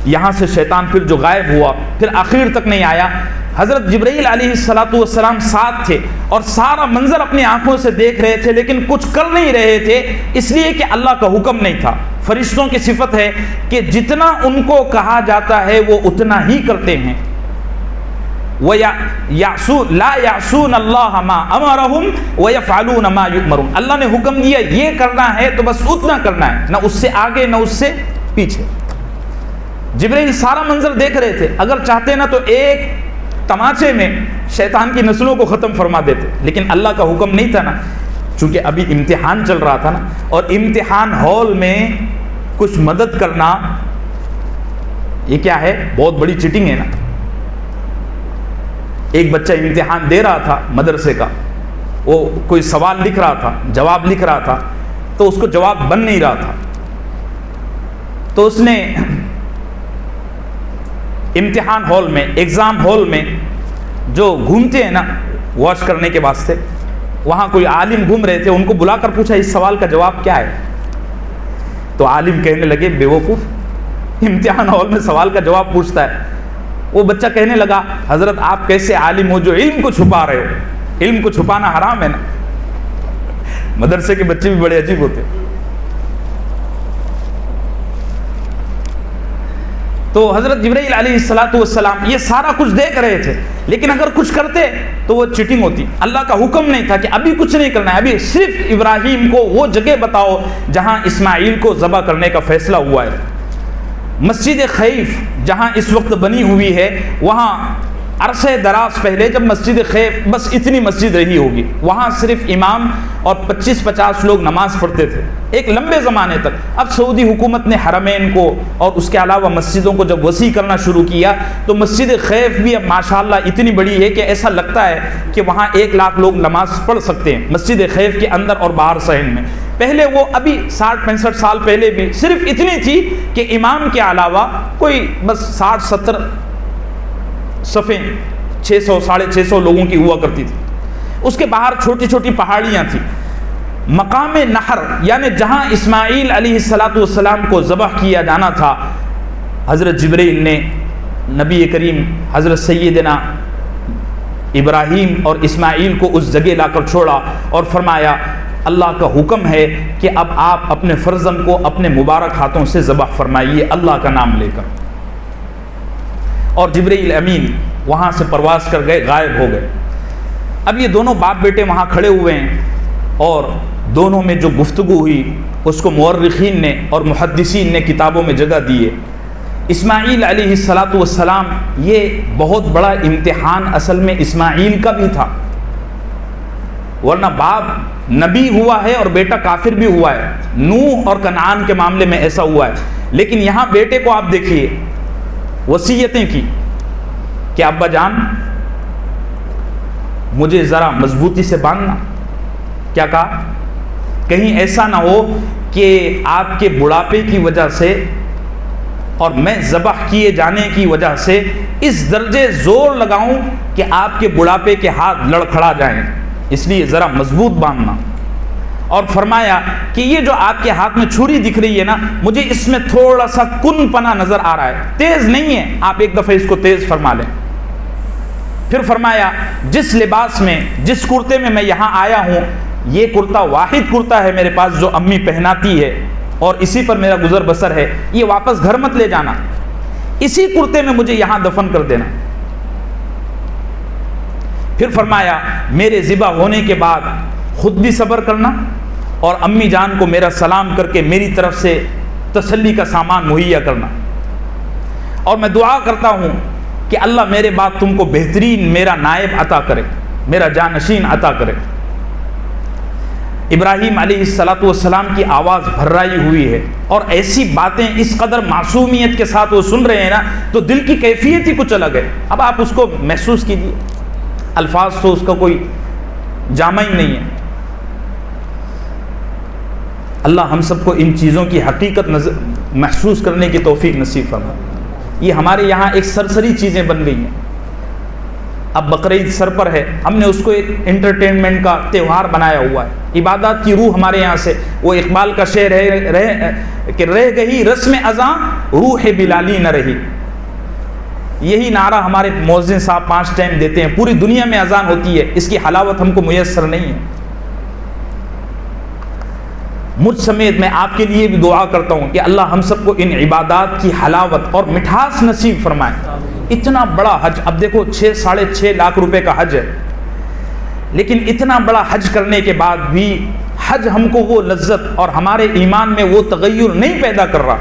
یہاں سے شیطان پھر جو غائب ہوا، پھر آخر تک نہیں آیا۔ حضرت جبرائیل علیہ السلام ساتھ تھے اور سارا منظر اپنی آنکھوں سے دیکھ رہے تھے، لیکن کچھ کر نہیں رہے تھے، اس لیے کہ اللہ کا حکم نہیں تھا۔ فرشتوں کی صفت ہے کہ جتنا ان کو کہا جاتا ہے وہ اتنا ہی کرتے ہیں۔ لَا يَعْصُونَ اللَّهَ مَا أَمَرَهُمْ وَيَفْعَلُونَ مَا يُؤْمَرُونَ۔ اللہ نے حکم دیا یہ کرنا ہے تو بس اتنا کرنا ہے، نہ اس سے آگے نہ اس سے پیچھے۔ جبرائیل سارا منظر دیکھ رہے تھے، اگر چاہتے نا تو ایک تماچے میں شیطان کی نسلوں کو ختم فرما دیتے، لیکن اللہ کا حکم نہیں تھا نا، چونکہ ابھی امتحان چل رہا تھا نا، اور امتحان ہال میں کچھ مدد کرنا یہ کیا ہے، بہت بڑی چیٹنگ ہے نا۔ ایک بچہ امتحان دے رہا تھا مدرسے کا، وہ کوئی سوال لکھ رہا تھا، جواب لکھ رہا تھا، تو اس کو جواب بن نہیں رہا تھا، تو اس نے امتحان ہال میں، ایگزام ہال میں جو گھومتے ہیں نا واش کرنے کے واسطے، وہاں کوئی عالم گھوم رہے تھے، ان کو بلا کر پوچھا اس سوال کا جواب کیا ہے؟ تو عالم کہنے لگے بیوقوف، امتحان ہال میں سوال کا جواب پوچھتا ہے۔ وہ بچہ کہنے لگا حضرت آپ کیسے عالم ہو جو علم کو چھپا رہے ہو؟ علم کو چھپانا حرام ہے نا۔ مدرسے کے بچے بھی بڑے عجیب ہوتے۔ تو حضرت جبرائیل علیہ السلام یہ سارا کچھ دیکھ رہے تھے، لیکن اگر کچھ کرتے تو وہ چیٹنگ ہوتی۔ اللہ کا حکم نہیں تھا کہ ابھی کچھ نہیں کرنا ہے، ابھی صرف ابراہیم کو وہ جگہ بتاؤ جہاں اسماعیل کو ذبح کرنے کا فیصلہ ہوا ہے۔ مسجد خیف جہاں اس وقت بنی ہوئی ہے، وہاں عرصہ دراز پہلے جب مسجد خیف بس اتنی مسجد رہی ہوگی، وہاں صرف امام اور 25-50 لوگ نماز پڑھتے تھے ایک لمبے زمانے تک۔ اب سعودی حکومت نے حرمین کو اور اس کے علاوہ مسجدوں کو جب وسیع کرنا شروع کیا تو مسجد خیف بھی اب ماشاءاللہ اتنی بڑی ہے کہ ایسا لگتا ہے کہ وہاں 1 لاکھ لوگ نماز پڑھ سکتے ہیں مسجد خیف کے اندر اور باہر صحن میں۔ پہلے وہ ابھی 60-65 سال پہلے بھی صرف اتنی تھی کہ امام کے علاوہ کوئی بس 60-70 صفیں 600-650 لوگوں کی ہوا کرتی تھی۔ اس کے باہر چھوٹی چھوٹی پہاڑیاں تھیں۔ مقام نحر یعنی جہاں اسماعیل علیہ السلام کو ذبح کیا جانا تھا، حضرت جبرائیل نے نبی کریم حضرت سیدنا ابراہیم اور اسماعیل کو اس جگہ لا کر چھوڑا اور فرمایا اللہ کا حکم ہے کہ اب آپ اپنے فرزند کو اپنے مبارک ہاتھوں سے ذبح فرمائیے اللہ کا نام لے کر۔ اور جبرائیل امین وہاں سے پرواز کر گئے، غائب ہو گئے۔ اب یہ دونوں باپ بیٹے وہاں کھڑے ہوئے ہیں اور دونوں میں جو گفتگو ہوئی اس کو مورخین نے اور محدثین نے کتابوں میں جگہ دی ہے۔ اسماعیل علیہ السلام یہ بہت بڑا امتحان اصل میں اسماعیل کا بھی تھا، ورنہ باپ نبی ہوا ہے اور بیٹا کافر بھی ہوا ہے۔ نوح اور کنعان کے معاملے میں ایسا ہوا ہے، لیکن یہاں بیٹے کو آپ دیکھیے وصیتیں کی کہ ابا جان مجھے ذرا مضبوطی سے باندھنا۔ کیا کہا؟ کہیں ایسا نہ ہو کہ آپ کے بڑھاپے کی وجہ سے اور میں ذبح کیے جانے کی وجہ سے اس درجے زور لگاؤں کہ آپ کے بڑھاپے کے ہاتھ لڑکھڑا جائیں، اس لیے ذرا مضبوط باندھنا۔ اور فرمایا کہ یہ جو آپ کے ہاتھ میں چھری دکھ رہی ہے نا، مجھے اس میں تھوڑا سا کن پنا نظر آ رہا ہے، تیز نہیں ہے، آپ ایک دفعہ اس کو تیز فرما لیں۔ پھر فرمایا جس لباس میں جس کرتے میں میں یہاں آیا ہوں، یہ کرتا واحد کرتا ہے میرے پاس جو امی پہناتی ہے اور اسی پر میرا گزر بسر ہے، یہ واپس گھر مت لے جانا، اسی کرتے میں مجھے یہاں دفن کر دینا۔ پھر فرمایا میرے ذبح ہونے کے بعد خود بھی صبر کرنا اور امی جان کو میرا سلام کر کے میری طرف سے تسلی کا سامان مہیا کرنا، اور میں دعا کرتا ہوں کہ اللہ میرے بعد تم کو بہترین میرا نائب عطا کرے، میرا جانشین عطا کرے۔ ابراہیم علیہ السلام کی آواز بھرائی ہوئی ہے اور ایسی باتیں اس قدر معصومیت کے ساتھ وہ سن رہے ہیں نا، تو دل کی کیفیت ہی کچھ الگ ہے۔ اب آپ اس کو محسوس کیجیے، الفاظ تو اس کا کوئی جامع ہی نہیں ہے۔ اللہ ہم سب کو ان چیزوں کی حقیقت محسوس کرنے کی توفیق نصیب فرمائے۔ یہ ہمارے یہاں ایک سرسری چیزیں بن گئی ہیں۔ اب بقرعید سر پر ہے، ہم نے اس کو ایک انٹرٹینمنٹ کا تہوار بنایا ہوا ہے۔ عبادات کی روح ہمارے یہاں سے، وہ اقبال کا شعر ہے کہ رہ گئی رسم اذاں روح بلالی نہ رہی۔ یہی نعرہ ہمارے مؤذن صاحب 5 ٹائم دیتے ہیں، پوری دنیا میں اذان ہوتی ہے، اس کی حلاوت ہم کو میسر نہیں ہے۔ مجھ سمیت میں آپ کے لیے بھی دعا کرتا ہوں کہ اللہ ہم سب کو ان عبادات کی حلاوت اور مٹھاس نصیب فرمائے۔ اتنا بڑا حج، اب دیکھو 6-6.5 لاکھ روپے کا حج ہے، لیکن اتنا بڑا حج کرنے کے بعد بھی حج ہم کو وہ لذت اور ہمارے ایمان میں وہ تغیر نہیں پیدا کر رہا۔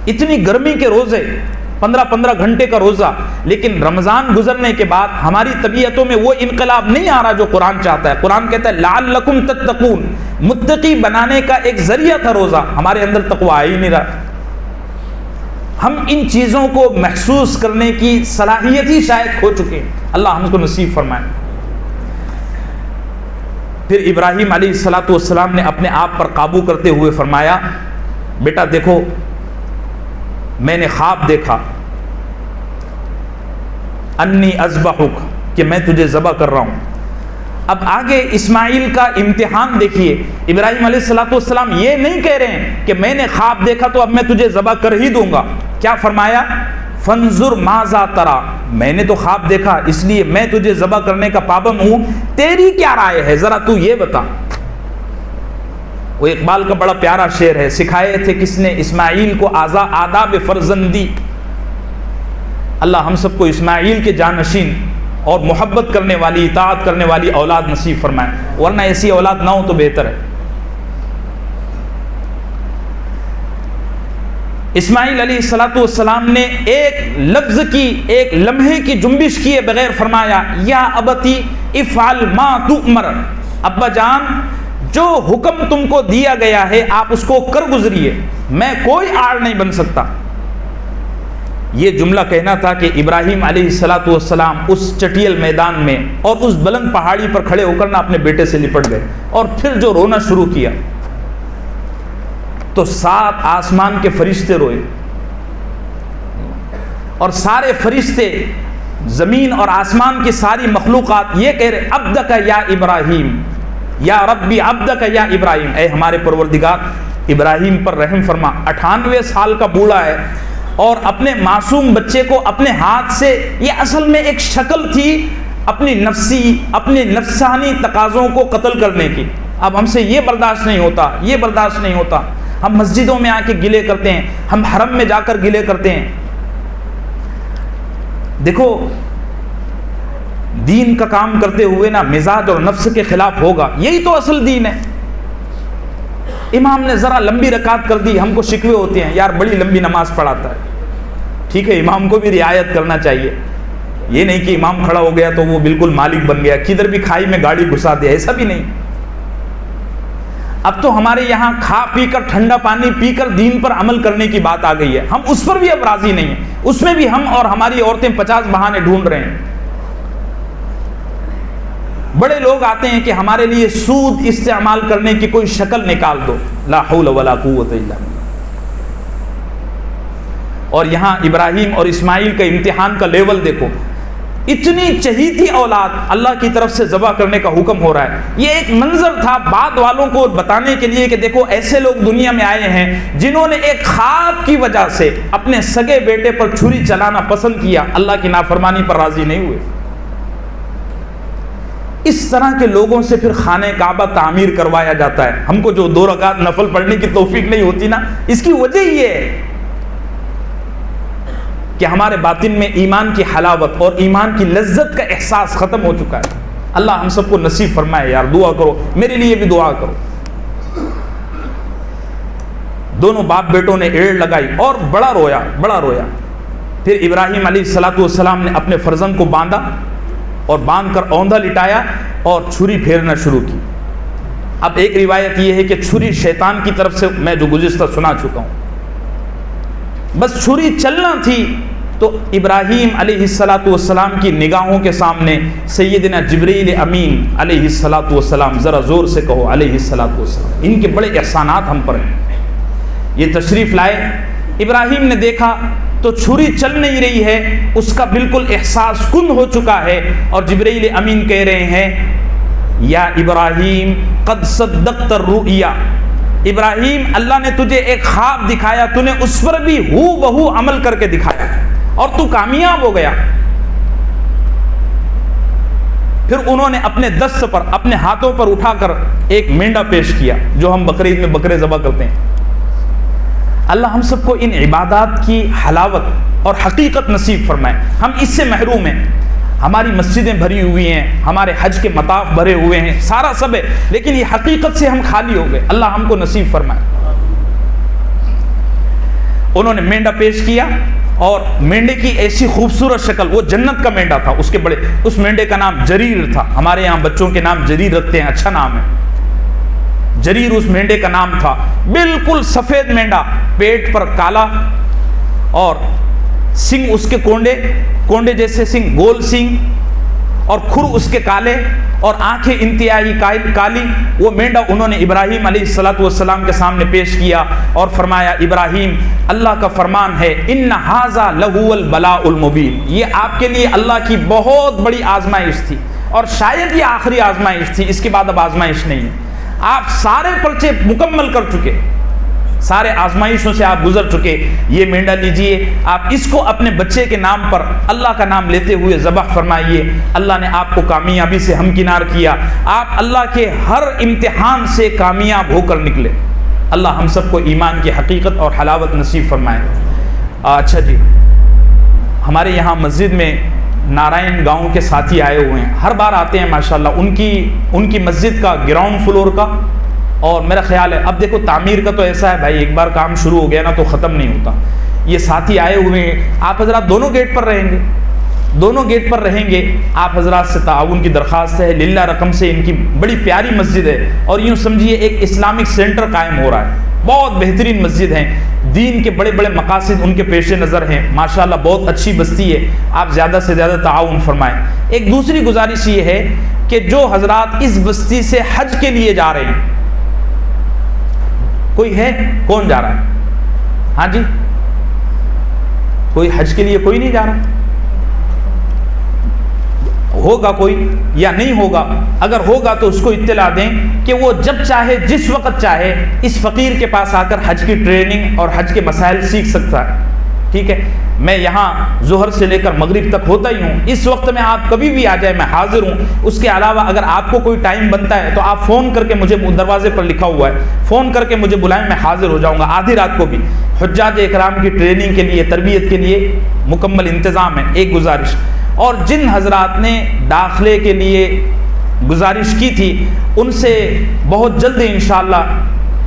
اتنی گرمی کے روزے، 15 گھنٹے کا روزہ، لیکن رمضان گزرنے کے بعد ہماری طبیعتوں میں وہ انقلاب نہیں آ رہا جو قرآن چاہتا ہے۔ قرآن کہتا ہے لعلکم تتقون، متقی بنانے کا ایک ذریعہ تھا روزہ، ہمارے اندر تقوی آ ہی نہیں رہا۔ ہم ان چیزوں کو محسوس کرنے کی صلاحیت ہی شاید کھو چکے ہیں، اللہ ہم کو نصیب فرمائے۔ پھر ابراہیم علیہ السلام نے اپنے آپ پر قابو کرتے ہوئے فرمایا بیٹا دیکھو میں نے خواب دیکھا انی اذبحک، کہ میں تجھے ذبح کر رہا ہوں، اب آگے اسماعیل کا امتحان دیکھیے. ابراہیم علیہ السلام یہ نہیں کہہ رہے ہیں کہ میں نے خواب دیکھا تو اب میں تجھے ذبح کر ہی دوں گا. کیا فرمایا؟ فانظر ماذا ترى، میں نے تو خواب دیکھا اس لیے میں تجھے ذبح کرنے کا پابند ہوں، تیری کیا رائے ہے ذرا تو یہ بتا. وہ اقبال کا بڑا پیارا شعر ہے، سکھائے تھے کس نے اسماعیل کو آداب فرزندی. اللہ ہم سب کو اسماعیل کے جانشین اور محبت کرنے والی، اطاعت کرنے والی اولاد نصیب فرمائے، ورنہ ایسی اولاد نہ ہو تو بہتر ہے. اسماعیل علیہ السلام نے ایک لفظ کی، ایک لمحے کی جنبش کیے بغیر فرمایا یا ابتی افعل ما تؤمر، ابا جان جو حکم تم کو دیا گیا ہے آپ اس کو کر گزریے، میں کوئی آڑ نہیں بن سکتا. یہ جملہ کہنا تھا کہ ابراہیم علیہ السلام اس چٹیل میدان میں اور اس بلند پہاڑی پر کھڑے ہو کر نہ اپنے بیٹے سے لپٹ گئے، اور پھر جو رونا شروع کیا تو 7 آسمان کے فرشتے روئے، اور سارے فرشتے، زمین اور آسمان کی ساری مخلوقات یہ کہہ رہے عبدک یا ابراہیم، یا ربی عبدک یا ابراہیم، اے ہمارے پروردگار ابراہیم پر رحم فرما. 98 سال کا بوڑھا ہے اور اپنے معصوم بچے کو اپنے ہاتھ سے، یہ اصل میں ایک شکل تھی اپنی نفسی، اپنے نفسانی تقاضوں کو قتل کرنے کی. اب ہم سے یہ برداشت نہیں ہوتا، یہ برداشت نہیں ہوتا. ہم مسجدوں میں آ کے گلے کرتے ہیں، ہم حرم میں جا کر گلے کرتے ہیں. دیکھو دین کا کام کرتے ہوئے نا مزاج اور نفس کے خلاف ہوگا، یہی تو اصل دین ہے. امام نے ذرا لمبی رکعت کر دی، ہم کو شکوے ہوتے ہیں یار بڑی لمبی نماز پڑھاتا ہے. ٹھیک ہے، امام کو بھی رعایت کرنا چاہیے، یہ نہیں کہ امام کھڑا ہو گیا تو وہ بالکل مالک بن گیا، کدھر بھی کھائی میں گاڑی گھسا دیا، ایسا بھی نہیں. اب تو ہمارے یہاں کھا پی کر، ٹھنڈا پانی پی کر دین پر عمل کرنے کی بات آ گئی ہے، ہم اس پر بھی اب راضی نہیں ہیں. اس میں بھی ہم اور ہماری عورتیں 50 بہانے ڈھونڈ رہے ہیں. بڑے لوگ آتے ہیں کہ ہمارے لیے سود استعمال کرنے کی کوئی شکل نکال دو، لا حول ولا قوت الا باللہ. اور یہاں ابراہیم اور اسماعیل کا امتحان کا لیول دیکھو، اتنی چہیتی اولاد اللہ کی طرف سے ذبح کرنے کا حکم ہو رہا ہے. یہ ایک منظر تھا بعد والوں کو بتانے کے لیے کہ دیکھو ایسے لوگ دنیا میں آئے ہیں جنہوں نے ایک خواب کی وجہ سے اپنے سگے بیٹے پر چھری چلانا پسند کیا، اللہ کی نافرمانی پر راضی نہیں ہوئے. اس طرح کے لوگوں سے پھر خانہ کعبہ تعمیر کروایا جاتا ہے. ہم کو جو 2 رکعت نفل پڑھنے کی توفیق نہیں ہوتی نا، اس کی وجہ یہ ہے کہ ہمارے باطن میں ایمان کی حلاوت اور ایمان کی لذت کا احساس ختم ہو چکا ہے. اللہ ہم سب کو نصیب فرمائے. یار دعا کرو، میرے لیے بھی دعا کرو. دونوں باپ بیٹوں نے ایڑ لگائی اور بڑا رویا، بڑا رویا. پھر ابراہیم علیہ السلام نے اپنے فرزند کو باندھا اور باندھ کر اوندھا لٹایا اور چھری پھیرنا شروع کی. اب ایک روایت یہ ہے کہ چھری شیطان کی طرف سے، میں جو گزشتہ سنا چکا ہوں، بس چھری چلنا تھی تو ابراہیم علیہ السلام کی نگاہوں کے سامنے سیدنا جبریل امین علیہ السلام، ذرا زور سے کہو علیہ السلام، ان کے بڑے احسانات ہم پر ہیں. یہ تشریف لائے، ابراہیم نے دیکھا تو چھری چل نہیں رہی ہے، اس کا بالکل احساس کن ہو چکا ہے، اور جبریل امین کہہ رہے ہیں یا ابراہیم قد صدقت الرؤیا، ابراہیم اللہ نے تجھے ایک خواب دکھایا، تو نے اس پر بھی ہو بہو عمل کر کے دکھایا اور تو کامیاب ہو گیا. پھر انہوں نے اپنے دست پر، اپنے ہاتھوں پر اٹھا کر ایک مینڈا پیش کیا، جو ہم بقرعید میں بکرے ذبح کرتے ہیں. اللہ ہم سب کو ان عبادات کی حلاوت اور حقیقت نصیب فرمائے. ہم اس سے محروم ہیں. ہماری مسجدیں بھری ہوئی ہیں، ہمارے حج کے مطاف بھرے ہوئے ہیں، سارا سب ہے، لیکن یہ حقیقت سے ہم خالی ہو گئے. اللہ ہم کو نصیب فرمائے. انہوں نے مینڈا پیش کیا اور مینڈے کی ایسی خوبصورت شکل، وہ جنت کا مینڈا تھا. اس کے بڑے، اس مینڈے کا نام جریر تھا. ہمارے یہاں بچوں کے نام جریر رکھتے ہیں، اچھا نام ہے. جریر اس مینڈے کا نام تھا. بالکل سفید مینڈا، پیٹ پر کالا اور سنگ اس کے کونڈے جیسے سنگ، گول سنگ، اور کھر اس کے کالے اور آنکھیں انتہائی کالی. وہ مینڈا انہوں نے ابراہیم علیہ السلام کے سامنے پیش کیا اور فرمایا ابراہیم اللہ کا فرمان ہے ان ھذا لہو البلاء المبین، یہ آپ کے لیے اللہ کی بہت بڑی آزمائش تھی. اور شاید یہ آخری آزمائش تھی، اس کے بعد اب آزمائش نہیں ہے. آپ سارے پرچے مکمل کر چکے، سارے آزمائشوں سے آپ گزر چکے. یہ مینڈا لیجئے، آپ اس کو اپنے بچے کے نام پر اللہ کا نام لیتے ہوئے ذبح فرمائیے. اللہ نے آپ کو کامیابی سے ہمکنار کیا، آپ اللہ کے ہر امتحان سے کامیاب ہو کر نکلے. اللہ ہم سب کو ایمان کی حقیقت اور حلاوت نصیب فرمائے. اچھا جی، ہمارے یہاں مسجد میں نارائن گاؤں کے ساتھی آئے ہوئے ہیں، ہر بار آتے ہیں ماشاءاللہ. ان کی مسجد کا گراؤنڈ فلور کا، اور میرا خیال ہے اب دیکھو تعمیر کا تو ایسا ہے بھائی، ایک بار کام شروع ہو گیا نا تو ختم نہیں ہوتا. یہ ساتھی آئے ہوئے ہیں، آپ حضرات دونوں گیٹ پر رہیں گے، دونوں گیٹ پر رہیں گے. آپ حضرات سے تعاون کی درخواست ہے. للہ رقم سے ان کی بڑی پیاری مسجد ہے، اور یوں سمجھیے ایک اسلامک سینٹر قائم ہو رہا ہے. بہت بہترین مسجد ہے، دین کے بڑے بڑے مقاصد ان کے پیش نظر ہیں ماشاءاللہ. بہت اچھی بستی ہے، آپ زیادہ سے زیادہ تعاون فرمائیں. ایک دوسری گزارش یہ ہے کہ جو حضرات اس بستی سے حج کے لیے جا رہے ہیں، کوئی ہے؟ کون جا رہا ہے؟ ہاں جی، کوئی حج کے لیے کوئی نہیں جا رہا؟ ہوگا کوئی یا نہیں ہوگا؟ اگر ہوگا تو اس کو اطلاع دیں کہ وہ جب چاہے جس وقت چاہے اس فقیر کے پاس آ کر حج کی ٹریننگ اور حج کے مسائل سیکھ سکتا ہے. ٹھیک ہے، میں یہاں ظہر سے لے کر مغرب تک ہوتا ہی ہوں. اس وقت میں آپ کبھی بھی آ جائے میں حاضر ہوں. اس کے علاوہ اگر آپ کو کوئی ٹائم بنتا ہے تو آپ فون کر کے مجھے، دروازے پر لکھا ہوا ہے، فون کر کے مجھے بلائیں، میں حاضر ہو جاؤں گا. آدھی رات کو بھی حجاج اکرام کی ٹریننگ کے لیے، تربیت کے لیے مکمل انتظام ہے. ایک گزارش، اور جن حضرات نے داخلے کے لیے گزارش کی تھی ان سے بہت جلد انشاءاللہ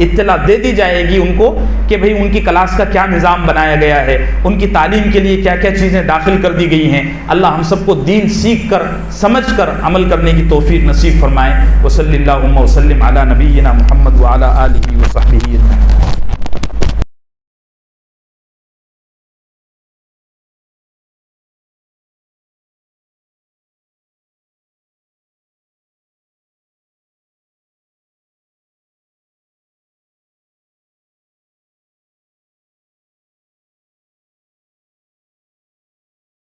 اطلاع دے دی جائے گی ان کو کہ بھئی ان کی کلاس کا کیا نظام بنایا گیا ہے، ان کی تعلیم کے لیے کیا کیا چیزیں داخل کر دی گئی ہیں. اللہ ہم سب کو دین سیکھ کر، سمجھ کر عمل کرنے کی توفیق نصیب فرمائے. وصلی اللہم وسلم علی نبینا محمد وعلی آلہ وصحبہ اجمعین.